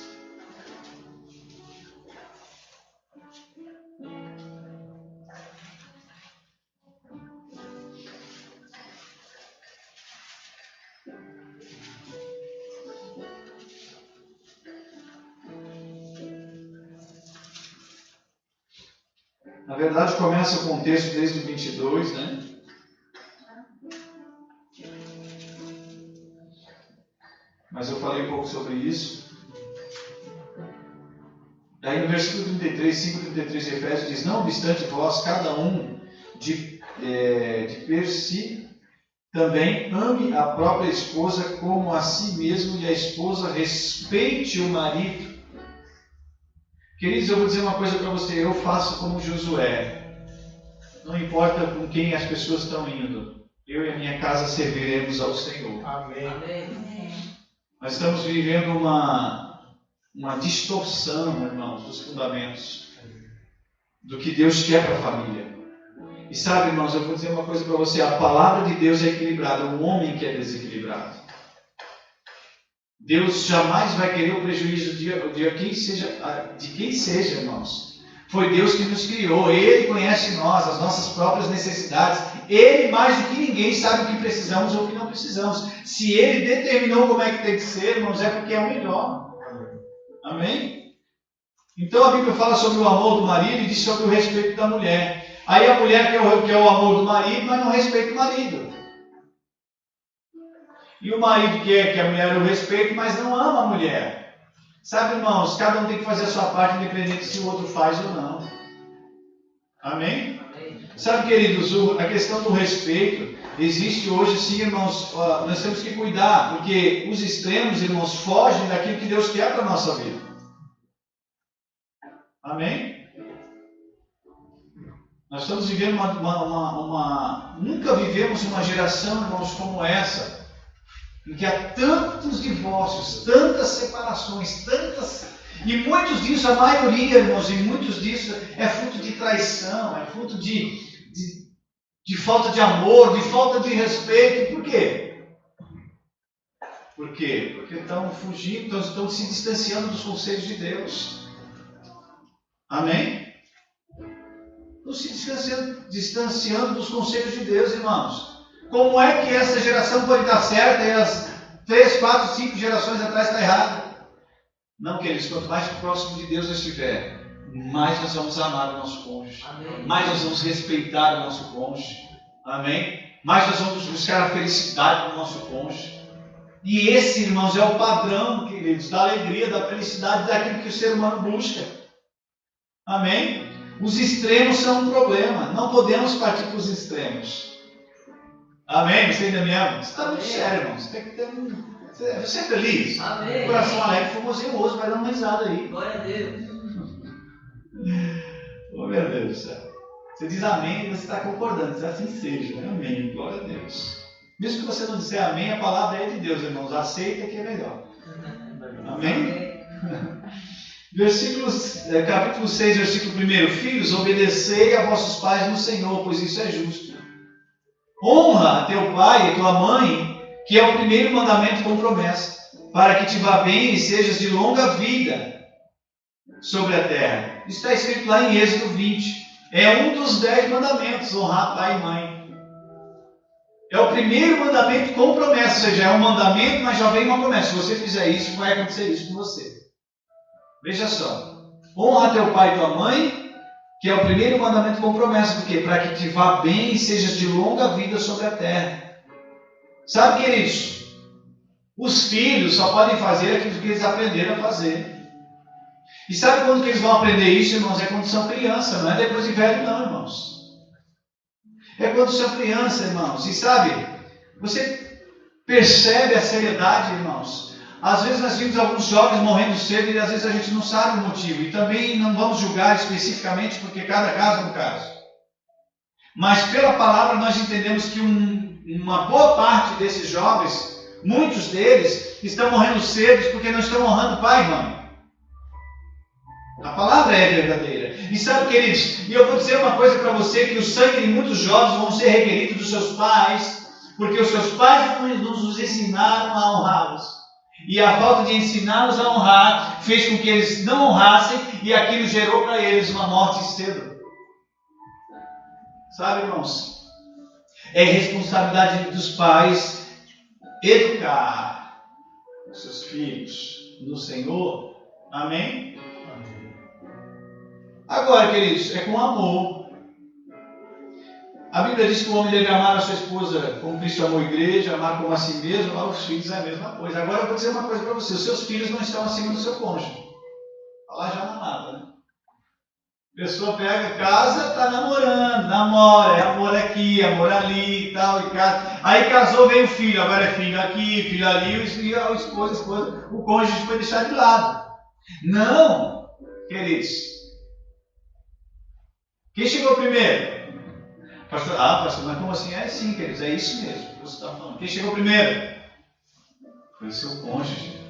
S1: Na verdade, começa o contexto desde o 22, né? Mas eu falei um pouco sobre isso. Daí no versículo 33, 5:33 de Efésios diz: não obstante vós, cada um de per si, também ame a própria esposa como a si mesmo, e a esposa respeite o marido. Queridos, eu vou dizer uma coisa para você, eu faço como Josué. Não importa com quem as pessoas estão indo, eu e a minha casa serviremos ao Senhor.
S3: Amém.
S2: Amém.
S1: Nós estamos vivendo uma distorção, irmãos, dos fundamentos do que Deus quer para a família. E sabe, irmãos, eu vou dizer uma coisa para você, a palavra de Deus é equilibrada, o homem que é desequilibrado. Deus jamais vai querer o prejuízo de quem seja, irmãos. Foi Deus que nos criou, Ele conhece nós, as nossas próprias necessidades. Ele, mais do que ninguém, sabe o que precisamos ou o que não precisamos. Se Ele determinou como é que tem que ser, irmãos, é porque é o melhor. Amém? Então a Bíblia fala sobre o amor do marido e diz sobre o respeito da mulher. Aí a mulher quer o amor do marido, mas não respeita o marido. E o marido quer que a mulher o respeite, mas não ama a mulher. Sabe, irmãos, cada um tem que fazer a sua parte, independente se o outro faz ou não. Amém? Sabe, queridos, a questão do respeito existe hoje, sim, irmãos. Nós temos que cuidar, porque os extremos, irmãos, fogem daquilo que Deus quer para a nossa vida. Amém? Nós estamos vivendo nunca vivemos uma geração, irmãos, como essa, em que há tantos divórcios, tantas separações, e muitos disso, a maioria, irmãos, e muitos disso é fruto de traição, é fruto de falta de amor, de falta de respeito. Por quê? Por quê? Porque estão fugindo, estão se distanciando dos conselhos de Deus. Amém? Estão se distanciando dos conselhos de Deus, irmãos. Como é que essa geração pode estar certa e as 3, 4, 5 gerações atrás está errada? Não, queridos, quanto mais próximo de Deus eu estiver, mais nós vamos amar o nosso cônjuge. Amém. Mais nós vamos respeitar o nosso cônjuge. Amém? Mais nós vamos buscar a felicidade do nosso cônjuge. E esse, irmãos, é o padrão, queridos, da alegria, da felicidade, daquilo que o ser humano busca. Amém? Os extremos são um problema. Não podemos partir para os extremos. Amém? Você ainda me ama? Você está muito sério, irmão. Você tem que ter Você é feliz?
S2: Amém.
S1: Coração alegre, formoseoso, vai dar uma risada aí.
S2: Glória a Deus.
S1: Oh, meu Deus do céu. Você diz amém e você está concordando. Assim seja. Amém. Glória a Deus. Mesmo que você não disser amém, a palavra é de Deus, irmãos. Aceita que é melhor. Amém? Capítulo 6, versículo 1. Filhos, obedecei a vossos pais no Senhor, pois isso é justo. Honra a teu pai e tua mãe, que é o primeiro mandamento com promessa, para que te vá bem e sejas de longa vida sobre a terra. Isso está escrito lá em Êxodo 20. É um dos 10 mandamentos, honrar pai e mãe. É o primeiro mandamento com promessa, ou seja, é um mandamento, mas já vem uma promessa. Se você fizer isso, vai acontecer isso com você. Veja só. Honra teu pai e tua mãe, que é o primeiro mandamento com promessa. Por quê? Para que te vá bem e sejas de longa vida sobre a terra. Sabe, queridos? Os filhos só podem fazer aquilo que eles aprenderam a fazer. E sabe quando que eles vão aprender isso, irmãos? É quando são criança, não é depois de velho não, irmãos. É quando são criança, irmãos. E sabe, você percebe a seriedade, irmãos. Às vezes nós vimos alguns jovens morrendo cedo e às vezes a gente não sabe o motivo. E também não vamos julgar especificamente porque cada caso é um caso. Mas pela palavra nós entendemos que uma boa parte desses jovens, muitos deles, estão morrendo cedo porque não estão honrando pai e mãe. A palavra é verdadeira. E sabe, queridos, e eu vou dizer uma coisa para você, que o sangue de muitos jovens vão ser requeridos dos seus pais, porque os seus pais nos ensinaram a honrá-los. E a falta de ensiná-los a honrar fez com que eles não honrassem e aquilo gerou para eles uma morte cedo. Sabe, irmãos? É responsabilidade dos pais educar os seus filhos no Senhor. Amém? Agora, queridos, é com amor. A Bíblia diz que o homem deve amar a sua esposa como Cristo amou a igreja, amar como a si mesmo, amar os filhos é a mesma coisa. Agora eu vou dizer uma coisa para você: os seus filhos não estão acima do seu cônjuge. Falar já não nada, né? A pessoa pega, casa, está namorando, namora, é amor aqui, amor ali e tal, e casa. Aí casou, veio o filho, agora é filho aqui, filho ali, e a esposa, o cônjuge foi deixado de lado. Não, queridos. Quem chegou primeiro? Pastor, mas como assim? É sim, queridos, é isso mesmo que você está falando. Quem chegou primeiro? Foi o seu cônjuge.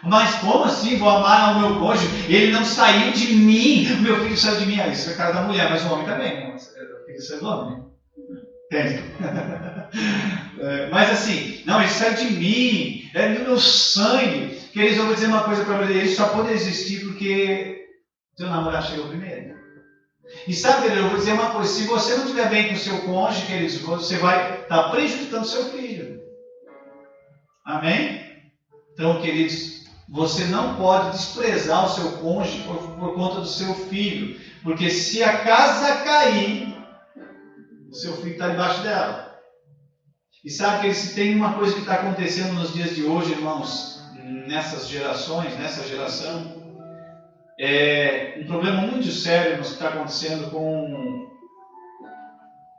S1: Mas como assim vou amar o meu cônjuge? Ele não saiu de mim. O meu filho saiu de mim. Isso é a cara da mulher, mas o homem também. O filho saiu do homem. Entende? Mas assim, não, ele saiu de mim. É do meu sangue. Queridos, eu vou dizer uma coisa para você. Ele só pode existir porque seu namorado chegou primeiro. E sabe, eu vou dizer uma coisa: se você não estiver bem com o seu cônjuge, queridos, você vai estar prejudicando o seu filho. Amém? Então, queridos, você não pode desprezar o seu cônjuge por conta do seu filho. Porque se a casa cair, o seu filho está debaixo dela. E sabe que se tem uma coisa que está acontecendo nos dias de hoje, irmãos, nessas gerações, nessa geração, é um problema muito sério, irmãos, que está acontecendo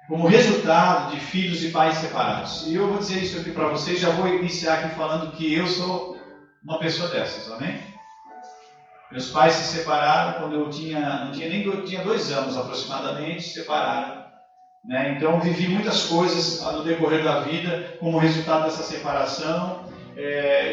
S1: como resultado de filhos e pais separados. E eu vou dizer isso aqui para vocês, já vou iniciar aqui falando que eu sou uma pessoa dessas, amém? Meus pais se separaram quando eu tinha 2 anos aproximadamente, se separaram. Né? Então eu vivi muitas coisas no decorrer da vida como resultado dessa separação.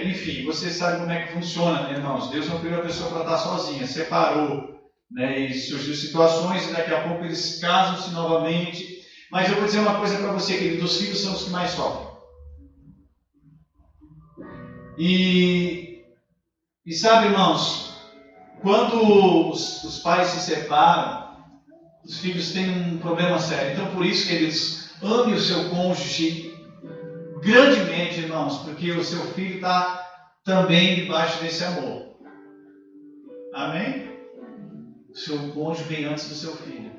S1: Enfim, você sabe como é que funciona, né, irmãos? Deus não criou a pessoa para estar sozinha, separou, né? E surgiu situações e daqui a pouco eles casam-se novamente. Mas eu vou dizer uma coisa para você, querido, os filhos são os que mais sofrem. E sabe, irmãos, quando os pais se separam, os filhos têm um problema sério. Então, por isso, queridos, ame o seu cônjuge grandemente, irmãos, porque o seu filho está também debaixo desse amor. Amém? O seu cônjuge vem antes do seu filho.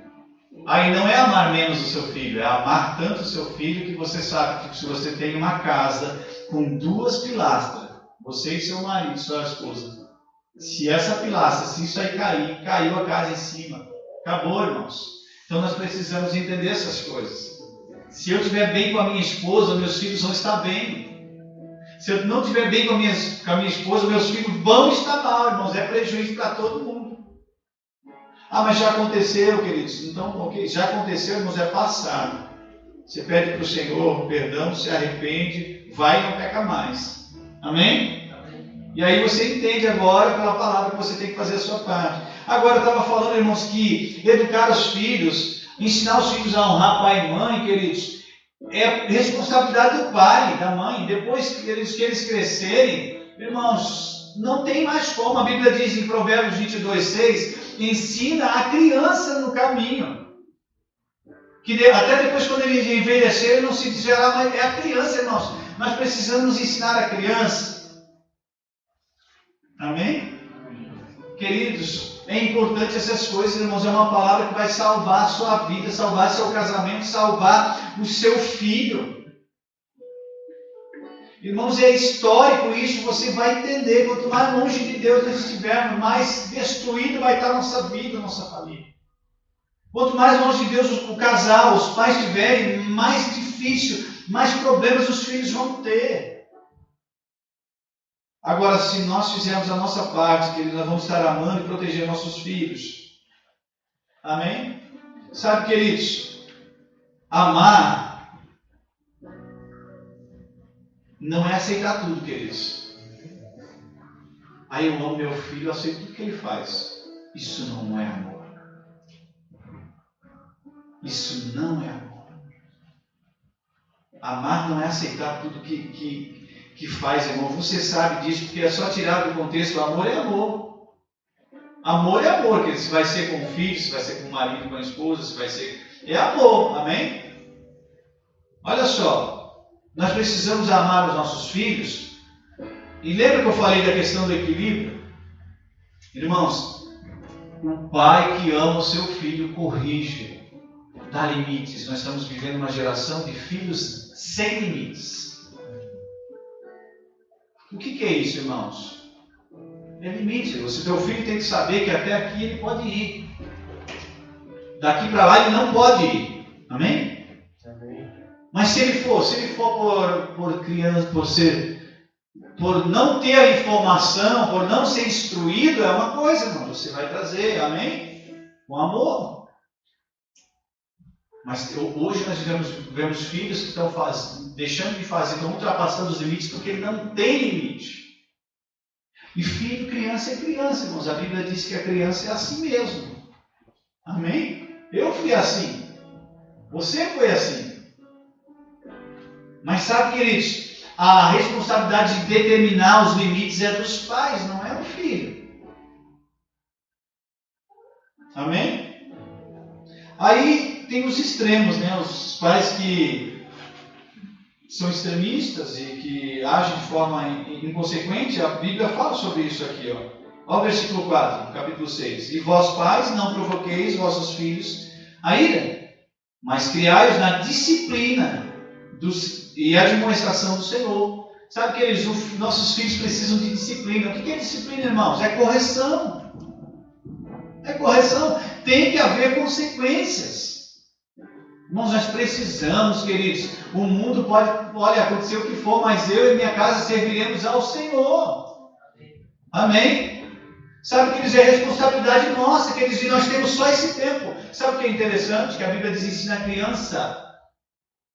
S1: Aí não é amar menos o seu filho, é amar tanto o seu filho que você sabe que se você tem uma casa com 2 pilastras, você e seu marido, sua esposa, se essa pilastra, se isso aí cair, caiu a casa em cima. Acabou, irmãos. Então nós precisamos entender essas coisas. Se eu estiver bem com a minha esposa, meus filhos vão estar bem. Se eu não estiver bem com a minha esposa, meus filhos vão estar mal, irmãos. É prejuízo para todo mundo. Ah, mas já aconteceu, queridos. Então, ok, já aconteceu, irmãos, é passado. Você pede para o Senhor perdão, se arrepende, vai e não peca mais. Amém? E aí você entende agora pela palavra que você tem que fazer a sua parte. Agora eu estava falando, irmãos, que educar os filhos, ensinar os filhos a honrar pai e mãe, queridos, é responsabilidade do pai, da mãe. Depois que eles crescerem, irmãos, não tem mais como. A Bíblia diz em Provérbios 22:6, ensina a criança no caminho. Que até depois, quando ele envelhecer, ele não se desviará, mas é a criança, irmãos. Nós precisamos ensinar a criança. Amém? Queridos, é importante essas coisas, irmãos. É uma palavra que vai salvar a sua vida, salvar seu casamento, salvar o seu filho. Irmãos, é histórico isso, você vai entender. Quanto mais longe de Deus nós estivermos, mais destruído vai estar a nossa vida, a nossa família. Quanto mais longe de Deus o casal, os pais estiverem, mais difícil, mais problemas os filhos vão ter. Agora, se nós fizermos a nossa parte, queridos, nós vamos estar amando e protegendo nossos filhos. Amém? Sabe, queridos, amar não é aceitar tudo, queridos. Aí eu amo meu filho, eu aceito tudo que ele faz. Isso não é amor. Isso não é amor. Amar não é aceitar tudo que faz, irmão. Você sabe disso, porque é só tirar do contexto. Amor é amor. Amor é amor, que se vai ser com o filho, se vai ser com o marido, com a esposa, se vai ser... É amor, amém? Olha só, nós precisamos amar os nossos filhos. E lembra que eu falei da questão do equilíbrio? Irmãos, o pai que ama o seu filho corrige, dá limites. Nós estamos vivendo uma geração de filhos sem limites. O que é isso, irmãos? É limite. O seu filho tem que saber que até aqui ele pode ir. Daqui para lá ele não pode ir. Amém? Amém. Mas se ele for por criança, por não ter a informação, por não ser instruído, é uma coisa, irmão. Você vai trazer, amém? Com amor. Mas hoje nós vemos filhos que estão deixando de fazer, estão ultrapassando os limites porque não tem limite. E filho, criança é criança, irmãos. A Bíblia diz que a criança é assim mesmo. Amém? Eu fui assim. Você foi assim. Mas sabe, queridos, a responsabilidade de determinar os limites é dos pais, não é do filho. Amém? Aí tem os extremos, né? Os pais que são extremistas e que agem de forma inconsequente, a Bíblia fala sobre isso aqui. Olha o versículo 4, capítulo 6. E vós, pais, não provoqueis vossos filhos a ira, mas criai-os na disciplina e admoestação do Senhor. Sabe, queridos, os nossos filhos precisam de disciplina. O que é disciplina, irmãos? É correção. É correção. Tem que haver consequências. Irmãos, nós precisamos, queridos. O mundo pode acontecer o que for, mas eu e minha casa serviremos ao Senhor. Amém? Sabe, queridos, é responsabilidade nossa, queridos, e nós temos só esse tempo. Sabe o que é interessante? Que a Bíblia diz: ensina a criança.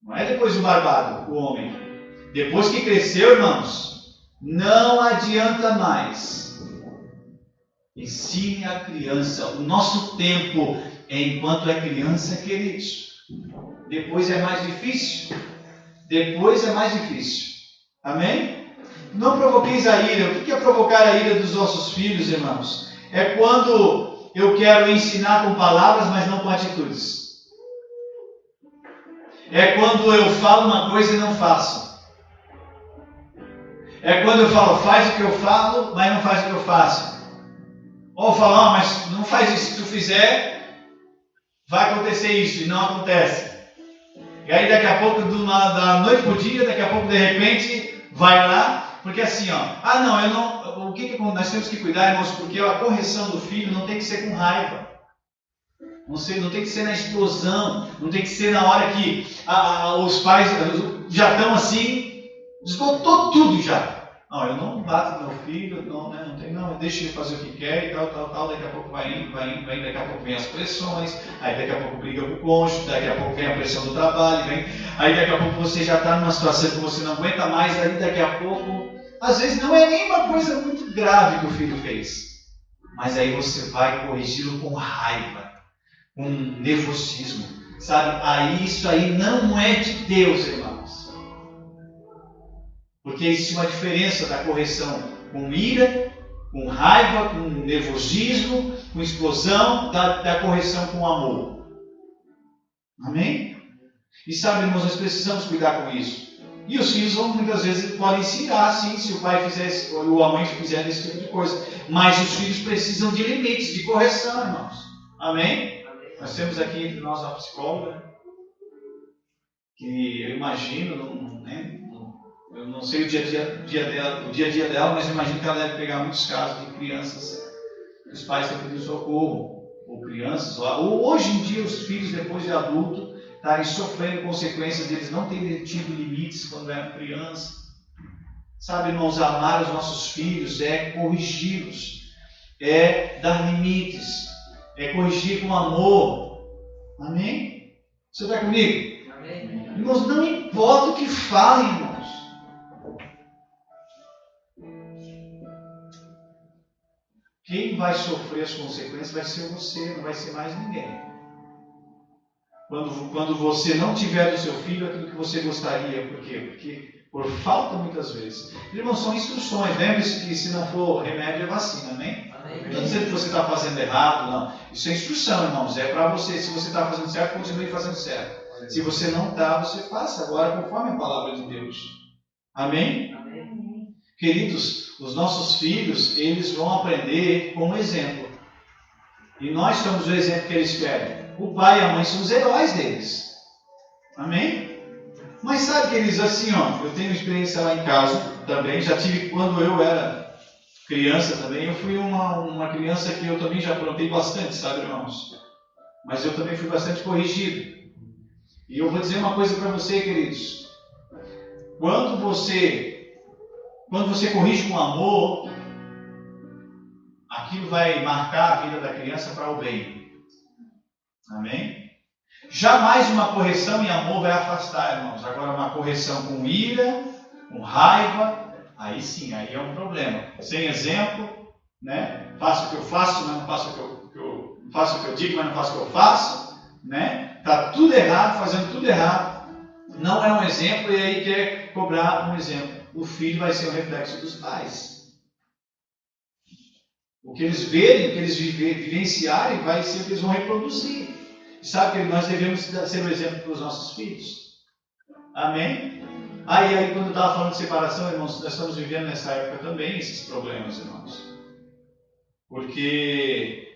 S1: Não é depois do barbado, o homem. Depois que cresceu, irmãos, não adianta mais. Ensine a criança. O nosso tempo é enquanto é criança, queridos. Depois é mais difícil. Depois é mais difícil. Amém? Não provoqueis a ira. O que é provocar a ira dos nossos filhos, irmãos? É quando eu quero ensinar com palavras, mas não com atitudes. É quando eu falo uma coisa e não faço. É quando eu falo, faz o que eu falo, mas não faz o que eu faço. Ou falar, mas não faz isso. Se tu fizer, vai acontecer isso. E não acontece. E aí daqui a pouco, da noite para o dia, daqui a pouco de repente, vai lá. Porque assim, o que nós temos que cuidar, irmãos? Porque a correção do filho não tem que ser com raiva. Não tem que ser na explosão. Não tem que ser na hora que os pais já estão assim. Esgotou tudo já. Não, eu não bato no meu filho, não deixa ele fazer o que quer e tal. Daqui a pouco vai indo, daqui a pouco vem as pressões, aí daqui a pouco briga com o cônjuge, daqui a pouco vem a pressão do trabalho, aí daqui a pouco você já está numa situação que você não aguenta mais, aí daqui a pouco, às vezes não é nem uma coisa muito grave que o filho fez, mas aí você vai corrigi-lo com raiva, com nervosismo, sabe? Aí isso aí não é de Deus, irmãos. Porque existe uma diferença da correção com ira, com raiva, com nervosismo, com explosão, da correção com amor. Amém? E sabe, irmãos, nós precisamos cuidar com isso. E os filhos muitas vezes podem se irar, sim, se o pai fizer ou a mãe fizer esse tipo de coisa. Mas os filhos precisam de limites, de correção, irmãos. Amém? Nós temos aqui entre nós uma psicóloga, que eu imagino, eu não sei o dia a dia dela, mas eu imagino que ela deve pegar muitos casos de crianças que os pais estão pedindo socorro, ou crianças, ou hoje em dia os filhos, depois de adulto, estarem sofrendo consequências deles não terem tido limites quando eram crianças. Sabe, irmãos, amar os nossos filhos é corrigi-los, é dar limites, é corrigir com amor. Amém? Você está comigo?
S2: Amém.
S1: Irmãos, não importa o que falem, irmãos. Quem vai sofrer as consequências vai ser você, não vai ser mais ninguém. Quando você não tiver do seu filho aquilo que você gostaria, por quê? Porque por falta muitas vezes. Irmãos, são instruções. Lembre-se que se não for remédio é vacina, amém? Não estou dizendo que você está fazendo errado, não. Isso é instrução, irmãos. É para você. Se você está fazendo certo, continue fazendo certo. Se você não está, você faça agora conforme a palavra de Deus. Amém? Queridos, os nossos filhos, eles vão aprender com o exemplo. E nós somos o exemplo que eles querem. O pai e a mãe são os heróis deles. Amém? Mas sabe, queridos, assim, eu tenho experiência lá em casa também. Já tive quando eu era criança também. Eu fui uma criança que eu também já aprontei bastante, sabe, irmãos? Mas eu também fui bastante corrigido. E eu vou dizer uma coisa para você, queridos. Quando você corrige com amor, aquilo vai marcar a vida da criança para o bem. Amém? Jamais uma correção em amor vai afastar, irmãos. Agora, uma correção com ira, com raiva, aí sim, aí é um problema. Sem exemplo, né? Faço o que eu faço, mas não faço o que eu faço o que eu digo, mas não faço o que eu faço, né? Está tudo errado, fazendo tudo errado. Não é um exemplo e aí quer cobrar um exemplo. O filho vai ser o reflexo dos pais. O que eles verem, o que eles vivenciarem, vai ser o que eles vão reproduzir. E sabe que nós devemos ser o exemplo para os nossos filhos. Amém? Aí quando eu estava falando de separação, irmãos, nós estamos vivendo nessa época também esses problemas, irmãos. Porque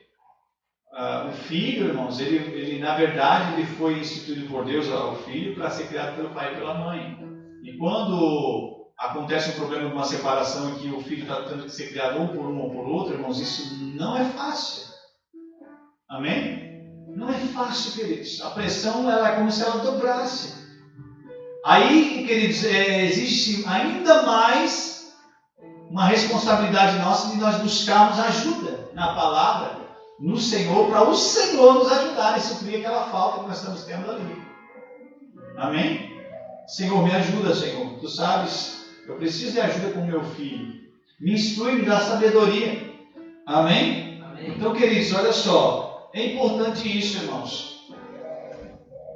S1: o filho, irmãos, ele na verdade ele foi instituído por Deus, o filho, para ser criado pelo pai e pela mãe. E quando acontece um problema de uma separação em que o filho está tendo que ser criado ou por um ou por outro, irmãos, isso não é fácil. Amém? Não é fácil, queridos. A pressão ela é como se ela dobrasse. Aí, queridos, existe ainda mais uma responsabilidade nossa de nós buscarmos ajuda na palavra, no Senhor, para o Senhor nos ajudar a suprir aquela falta que nós estamos tendo ali. Amém? Senhor, me ajuda, Senhor. Tu sabes, eu preciso de ajuda com o meu filho. Me instrui, me dá sabedoria. Amém? Amém? Então, queridos, olha só. É importante isso, irmãos.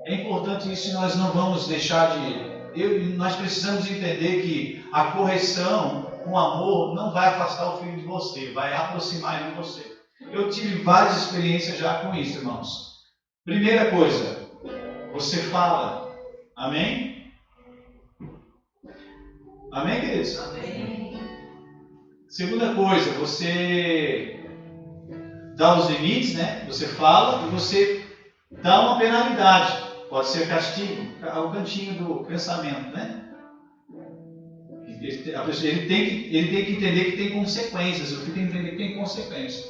S1: É importante isso e nós não vamos deixar nós precisamos entender que a correção com amor não vai afastar o filho de você, vai aproximar ele de você. Eu tive várias experiências já com isso, irmãos. Primeira coisa, você fala. Amém? Amém, queridos?
S2: Amém.
S1: Segunda coisa, você dá os limites, né? Você fala e você dá uma penalidade. Pode ser castigo, o cantinho do pensamento, né? Ele tem que entender que tem consequências, o filho tem que entender que tem consequências.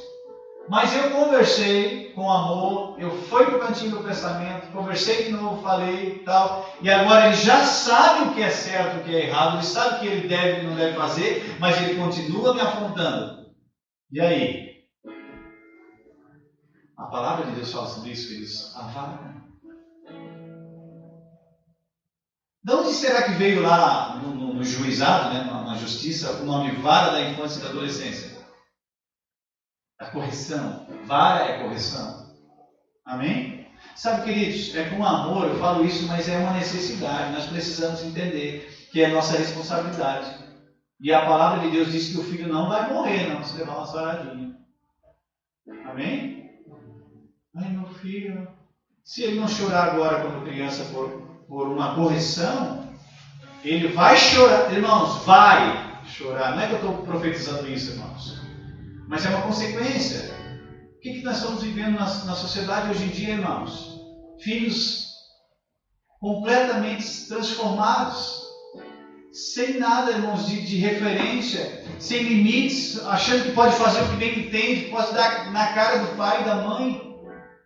S1: Mas eu conversei com amor, eu fui para o cantinho do pensamento, conversei de novo, falei e tal, e agora ele já sabe o que é certo e o que é errado, ele sabe o que ele deve e não deve fazer, mas ele continua me afrontando. E aí? A palavra de Deus fala sobre isso, queridos. A vara. De onde será que veio lá no juizado, né, na justiça, o nome vara da infância e da adolescência? A correção. Vara é correção. Amém? Sabe, queridos, com amor, eu falo isso, mas é uma necessidade. Nós precisamos entender que é nossa responsabilidade. E a palavra de Deus diz que o filho não vai morrer, não, se levar uma varadinha. Amém? Ai, meu filho, se ele não chorar agora quando criança por uma correção, ele vai chorar, irmãos, vai chorar. Não é que eu estou profetizando isso, irmãos, mas é uma consequência. O que nós estamos vivendo na sociedade hoje em dia, irmãos? Filhos completamente transformados, sem nada, irmãos, de referência, sem limites, achando que pode fazer o que bem entende, que pode dar na cara do pai e da mãe.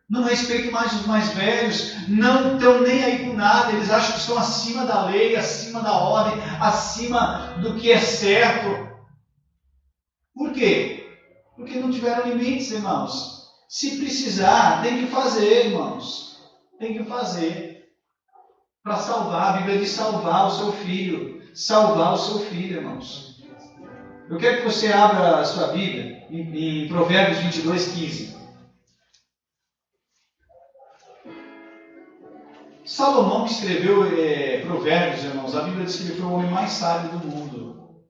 S1: Não respeitam mais os mais velhos, não estão nem aí com nada, eles acham que estão acima da lei, acima da ordem, acima do que é certo. Por quê? Porque não tiveram limites, irmãos. Se precisar, tem que fazer, irmãos. Tem que fazer. Para salvar, a Bíblia diz salvar o seu filho. Salvar o seu filho, irmãos. Eu quero que você abra a sua Bíblia em Provérbios 22:15. Salomão, que escreveu Provérbios, irmãos, a Bíblia diz que ele foi o homem mais sábio do mundo.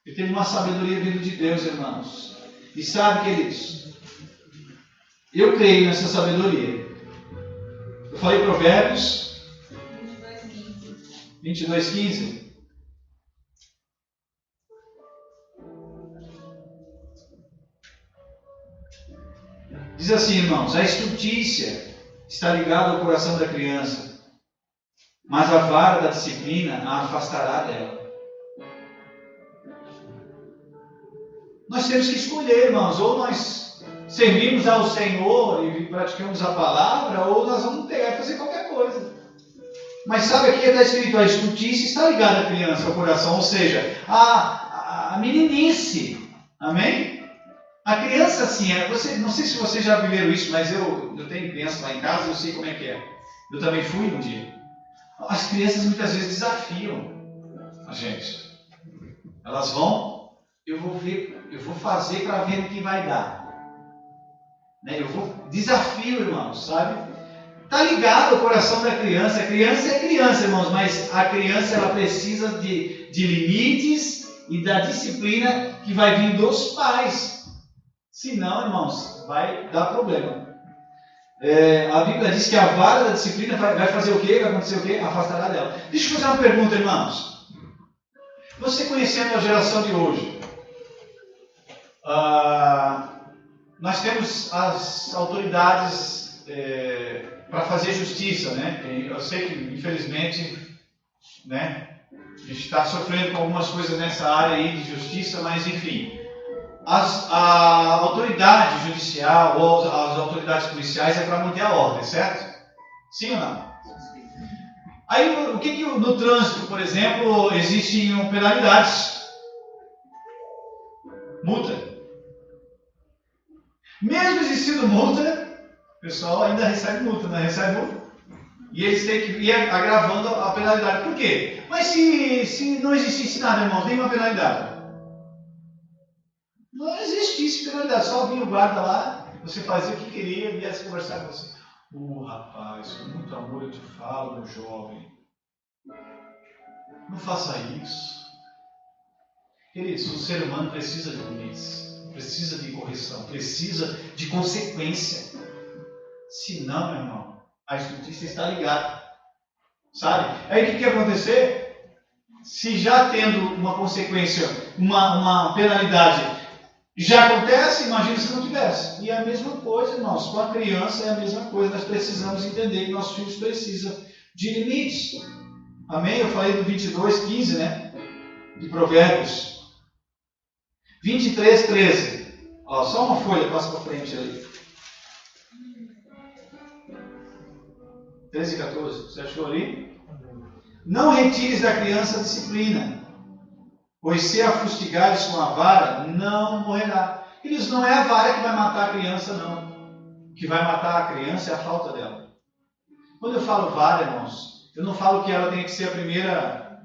S1: Ele teve uma sabedoria vinda de Deus, irmãos. E sabe, queridos, eu creio nessa sabedoria. Eu falei Provérbios 22:15. Diz assim, irmãos, a estultícia está ligada ao coração da criança, mas a vara da disciplina a afastará dela. Nós temos que escolher, irmãos, ou nós servimos ao Senhor e praticamos a palavra, ou nós vamos pegar e fazer qualquer coisa. Mas sabe, aqui está escrito, a estultícia está ligada à criança, ao coração, ou seja, a meninice. Amém? A criança, assim, não sei se vocês já viveram isso, mas eu tenho criança lá em casa, eu sei como é que é. Eu também fui um dia. As crianças muitas vezes desafiam a gente. Elas vão, eu vou fazer para ver o que vai dar. Né? Desafio, irmãos, sabe? Está ligado ao coração da criança. A criança é criança, irmãos, mas a criança ela precisa de limites e da disciplina que vai vir dos pais. Se não, irmãos, vai dar problema. A Bíblia diz que a vara da disciplina vai fazer o quê? Vai acontecer o quê? Afastará dela. Deixa eu fazer uma pergunta, irmãos. Você conhecendo a geração de hoje, nós temos as autoridades para fazer justiça, né? Eu sei que, infelizmente, né, a gente está sofrendo com algumas coisas nessa área aí de justiça, mas enfim, a autoridade judicial ou as autoridades policiais é para manter a ordem, certo? Sim ou não? Aí, o que no trânsito, por exemplo, existem penalidades? Multa. Mesmo existindo multa, o pessoal ainda recebe multa, não recebe multa? E eles têm que ir agravando a penalidade. Por quê? Mas se não existisse nada, irmãos, nenhuma penalidade. Não existisse penalidade, só vinha o guarda lá, você fazia o que queria e viesse conversar com você. Rapaz, com muito amor eu te falo, meu jovem. Não faça isso. Queridos, o ser humano precisa de limites, precisa de correção, precisa de consequência. Se não, meu irmão, a justiça está ligada. Sabe? Aí o que vai acontecer? Se já tendo uma consequência, uma penalidade, já acontece, imagina se não tivesse. E é a mesma coisa, irmãos, com a criança é a mesma coisa. Nós precisamos entender que nossos filhos precisam de limites. Amém? Eu falei do 22:15, né? De Provérbios. 23:13. Ó, só uma folha, passa para frente ali. 13 e 14. Você achou ali? Não retires da criança a disciplina, pois se a fustigares com a vara, não morrerá. Eles não é a vara que vai matar a criança, não. O que vai matar a criança é a falta dela. Quando eu falo vara, irmãos, eu não falo que ela tem que ser a primeira,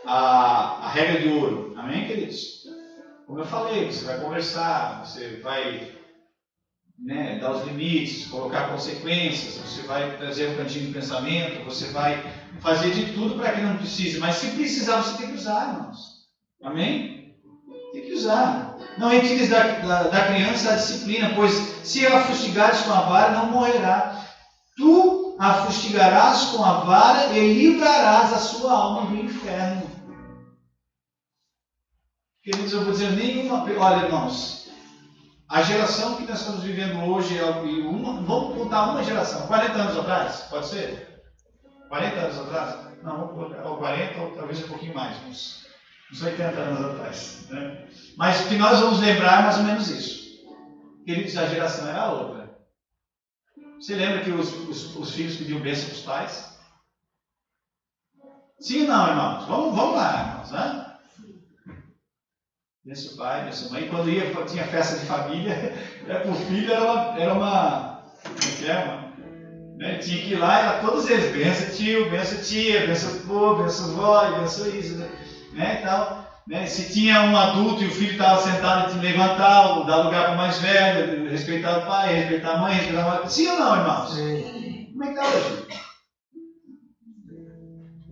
S1: a regra de ouro. Amém, queridos? Como eu falei, você vai conversar, você vai dar os limites, colocar consequências, você vai trazer um cantinho de pensamento, você vai fazer de tudo para que não precise, mas se precisar, você tem que usar, irmãos. Amém? Tem que usar. Não retires da criança a disciplina, pois se a fustigares com a vara, não morrerá. Tu a fustigarás com a vara e livrarás a sua alma do inferno. Queridos, eu vou dizer nenhuma... Olha, irmãos, a geração que nós estamos vivendo hoje vamos contar uma geração, 40 anos atrás, pode ser? 40 anos atrás? Não, ou 40 ou talvez um pouquinho mais, uns 80 anos atrás. Né? Mas que nós vamos lembrar mais ou menos isso. Queridos, a geração era outra. Você lembra que os filhos pediam bênção para os pais? Sim ou não, irmãos? Vamos lá, irmãos, né? Benção pai, benção mãe. Quando tinha festa de família, para o filho era uma. Né? Tinha que ir lá, era todos eles, benção tio, benção tia, benção vô, benção vó, benção isso, né? Então, né? Se tinha um adulto e o filho estava sentado, ele tinha que levantar, dar lugar para o mais velho, respeitar o pai, respeitar a mãe, respeitar a mãe. Sim ou não, irmãos? Sim. Como é que está hoje?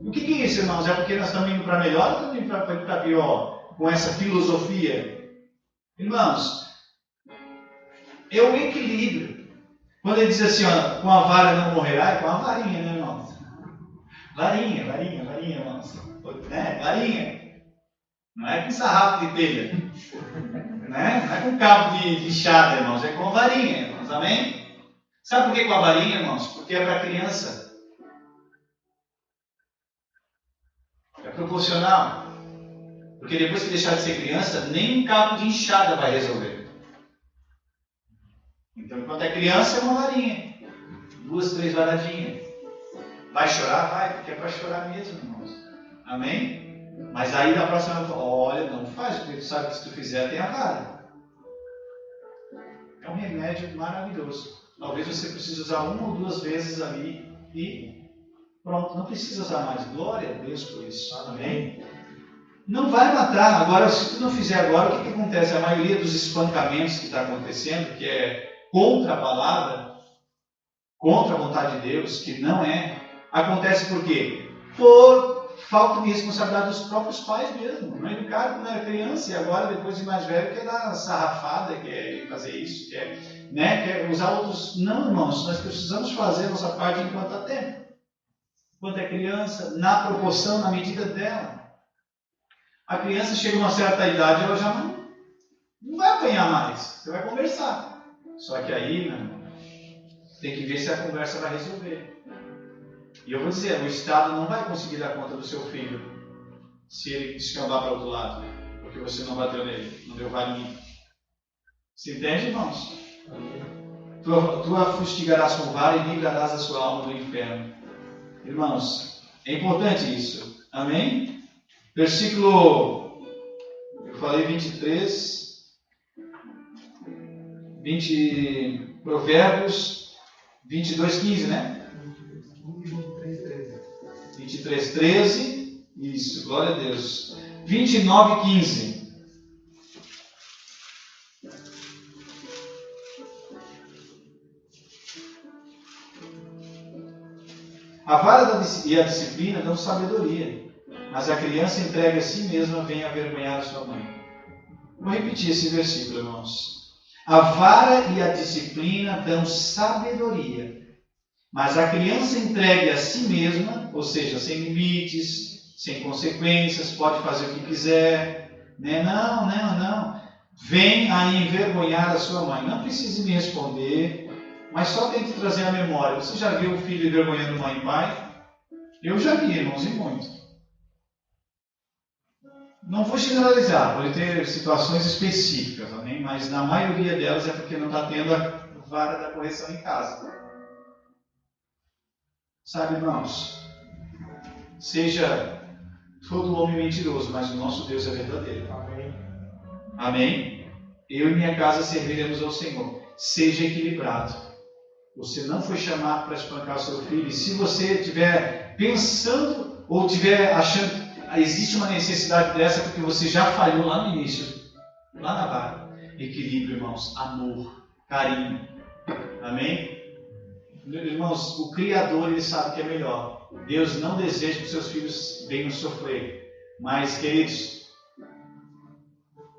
S1: O que é isso, irmãos? É porque nós estamos indo para melhor ou estamos indo para pior? Com essa filosofia. Irmãos, é o equilíbrio. Quando ele diz assim, ó, com a vara não morrerá, é com a varinha, né, irmãos? Varinha, irmãos. Né? Varinha. Não é com sarrafo de telha. Né? Não é com cabo de enxada, irmãos. É com a varinha, irmãos. Amém? Sabe por que com a varinha, irmãos? Porque é para criança. É proporcional. Porque depois que deixar de ser criança, nem um cabo de enxada vai resolver. Então, enquanto é criança, é uma varinha. 2, 3 varadinhas. Vai chorar? Vai, porque é para chorar mesmo, irmãos. Amém? Mas aí da próxima vez, olha, não faz, porque tu sabe que se tu fizer, tem a vara. É um remédio maravilhoso. Talvez você precise usar 1 ou 2 vezes ali e pronto, não precisa usar mais. Glória a Deus por isso. Amém? Não vai matar. Agora, se tu não fizer agora, o que acontece? A maioria dos espancamentos que está acontecendo, que é contra a palavra, contra a vontade de Deus, que não é, acontece por quê? Por falta de responsabilidade dos próprios pais mesmo. Não educaram quando era criança e agora, depois de mais velho, quer dar sarrafada, quer fazer isso, né, quer usar outros. Não, irmãos, nós precisamos fazer a nossa parte enquanto há tempo. Enquanto é criança, na proporção, na medida dela. A criança chega a uma certa idade, ela já não vai apanhar mais. Você vai conversar. Só que aí, né, tem que ver se a conversa vai resolver. E eu vou dizer, o Estado não vai conseguir dar conta do seu filho se ele descambar para o outro lado, porque você não bateu nele, não deu varinha. Você entende, irmãos? Tu a fustigarás com vara e livrarás a sua alma do inferno. Irmãos, é importante isso. Amém? Versículo, eu falei 23, Provérbios 22, 15, né? 23, 13. Isso, glória a Deus. 29, 15. A vara e a disciplina dão sabedoria, mas a criança entregue a si mesma vem avergonhar a sua mãe. Vou repetir esse versículo, irmãos. A vara e a disciplina dão sabedoria, mas a criança entregue a si mesma, ou seja, sem limites, sem consequências, pode fazer o que quiser, né? Não, vem a envergonhar a sua mãe. Não precisa me responder, mas só tente trazer a memória. Você já viu um filho envergonhando mãe e pai? Eu já vi, irmãos, e muito. Não vou generalizar, pode ter situações específicas, amém? Mas na maioria delas é porque não está tendo a vara da correção em casa. Sabe, irmãos, seja todo homem mentiroso, mas o nosso Deus é verdadeiro. Amém? Amém? Eu e minha casa serviremos ao Senhor. Seja equilibrado. Você não foi chamado para espancar o seu filho. E se você estiver pensando ou estiver achando que existe uma necessidade dessa, porque você já falhou lá no início, lá na vara. Equilíbrio, irmãos. Amor, carinho. Amém? Irmãos, o Criador, ele sabe o que é melhor. Deus não deseja que os seus filhos venham sofrer. Mas, queridos,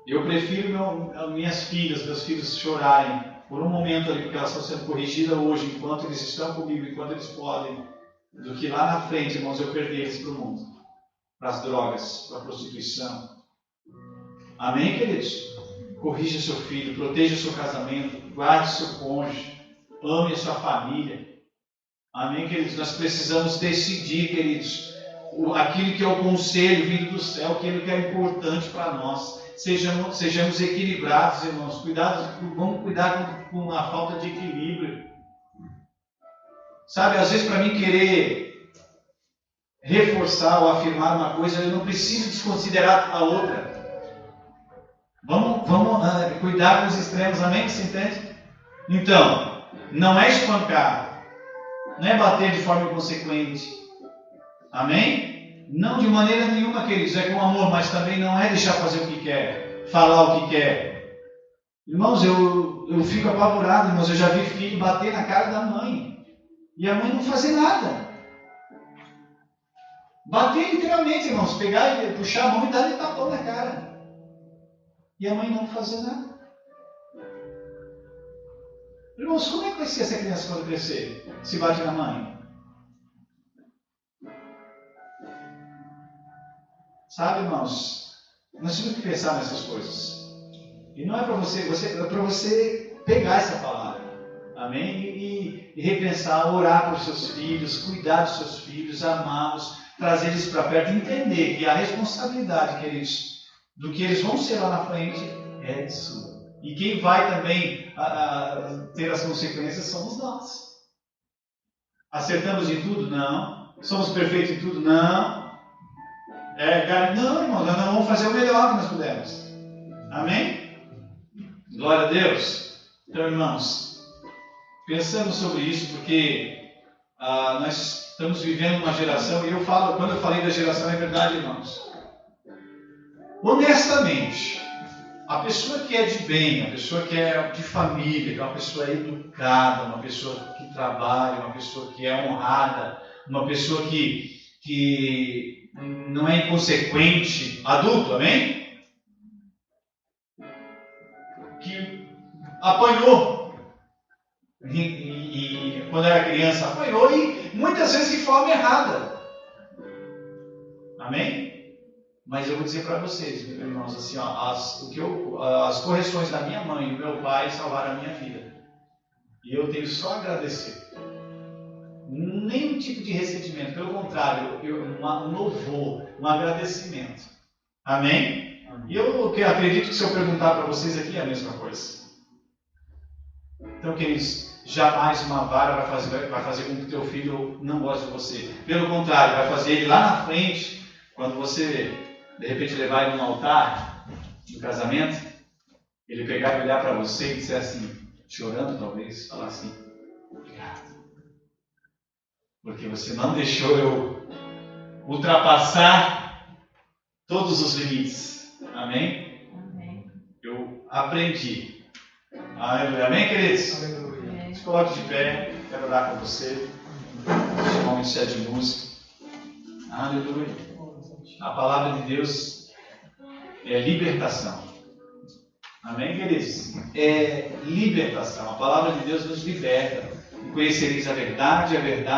S1: eu prefiro minhas filhas, meus filhos chorarem por um momento ali, porque elas estão sendo corrigidas hoje, enquanto eles estão comigo, enquanto eles podem, do que lá na frente, irmãos, eu perder eles para o mundo, para as drogas, para a prostituição. Amém, queridos? Corrija seu filho, proteja o seu casamento, guarde o seu cônjuge, ame a sua família. Amém, queridos? Nós precisamos decidir, queridos, aquilo que é o conselho vindo do céu, aquilo que é importante para nós. Sejamos equilibrados, irmãos. Vamos cuidar com a falta de equilíbrio. Sabe, às vezes para mim querer reforçar ou afirmar uma coisa, eu não preciso desconsiderar a outra. Vamos cuidar com os extremos, amém? Você entende? Então, não é espancar, não é bater de forma inconsequente. Amém? Não de maneira nenhuma, queridos, é com amor, mas também não é deixar fazer o que quer, falar o que quer. Irmãos, eu fico apavorado, irmãos, eu já vi filho bater na cara da mãe, e a mãe não fazer nada. Bater literalmente, irmãos, pegar e puxar a mão e dar-lhe tapão na cara. E a mãe não fazer nada. Irmãos, como é que vai ser essa criança quando crescer? Se bate na mãe? Sabe, irmãos, nós temos que pensar nessas coisas. E não é para é para você pegar essa palavra, amém? E repensar, orar por seus filhos, cuidar dos seus filhos, amá-los, trazer eles para perto e entender que a responsabilidade, queridos, do que eles vão ser lá na frente é sua. E quem vai também ter as consequências somos nós. Acertamos em tudo? Não. Somos perfeitos em tudo? Não. Não, irmão, nós vamos fazer o melhor que nós pudermos. Amém? Glória a Deus. Então, irmãos, pensando sobre isso, porque nós estamos vivendo uma geração, e quando eu falei da geração, é verdade, irmãos. Honestamente, a pessoa que é de bem, a pessoa que é de família, que é uma pessoa educada, uma pessoa que trabalha, uma pessoa que é honrada, uma pessoa que não é inconsequente, adulto, amém? Que apanhou, e quando era criança apanhou, e muitas vezes de forma errada. Amém? Mas eu vou dizer para vocês, meus irmãos, assim, ó, as correções da minha mãe e do meu pai salvaram a minha vida. E eu tenho só a agradecer. Nenhum tipo de ressentimento, pelo contrário, um louvor, um agradecimento. Amém? E eu acredito que se eu perguntar para vocês aqui é a mesma coisa. Então, queridos, jamais uma vara vai fazer com que o teu filho não goste de você. Pelo contrário, vai fazer ele lá na frente, quando você, de repente, levar ele num altar, no casamento, ele pegar e olhar para você e dizer assim, chorando talvez, falar assim, obrigado. Porque você não deixou eu ultrapassar todos os limites. Amém?
S2: Amém.
S1: Eu aprendi. Aleluia. Amém, queridos?
S2: Amém.
S1: Se coloque de pé. Quero orar com você. Esse momento é de música. Aleluia. A palavra de Deus é libertação. Amém, queridos? É libertação. A palavra de Deus nos liberta. Conhecereis a verdade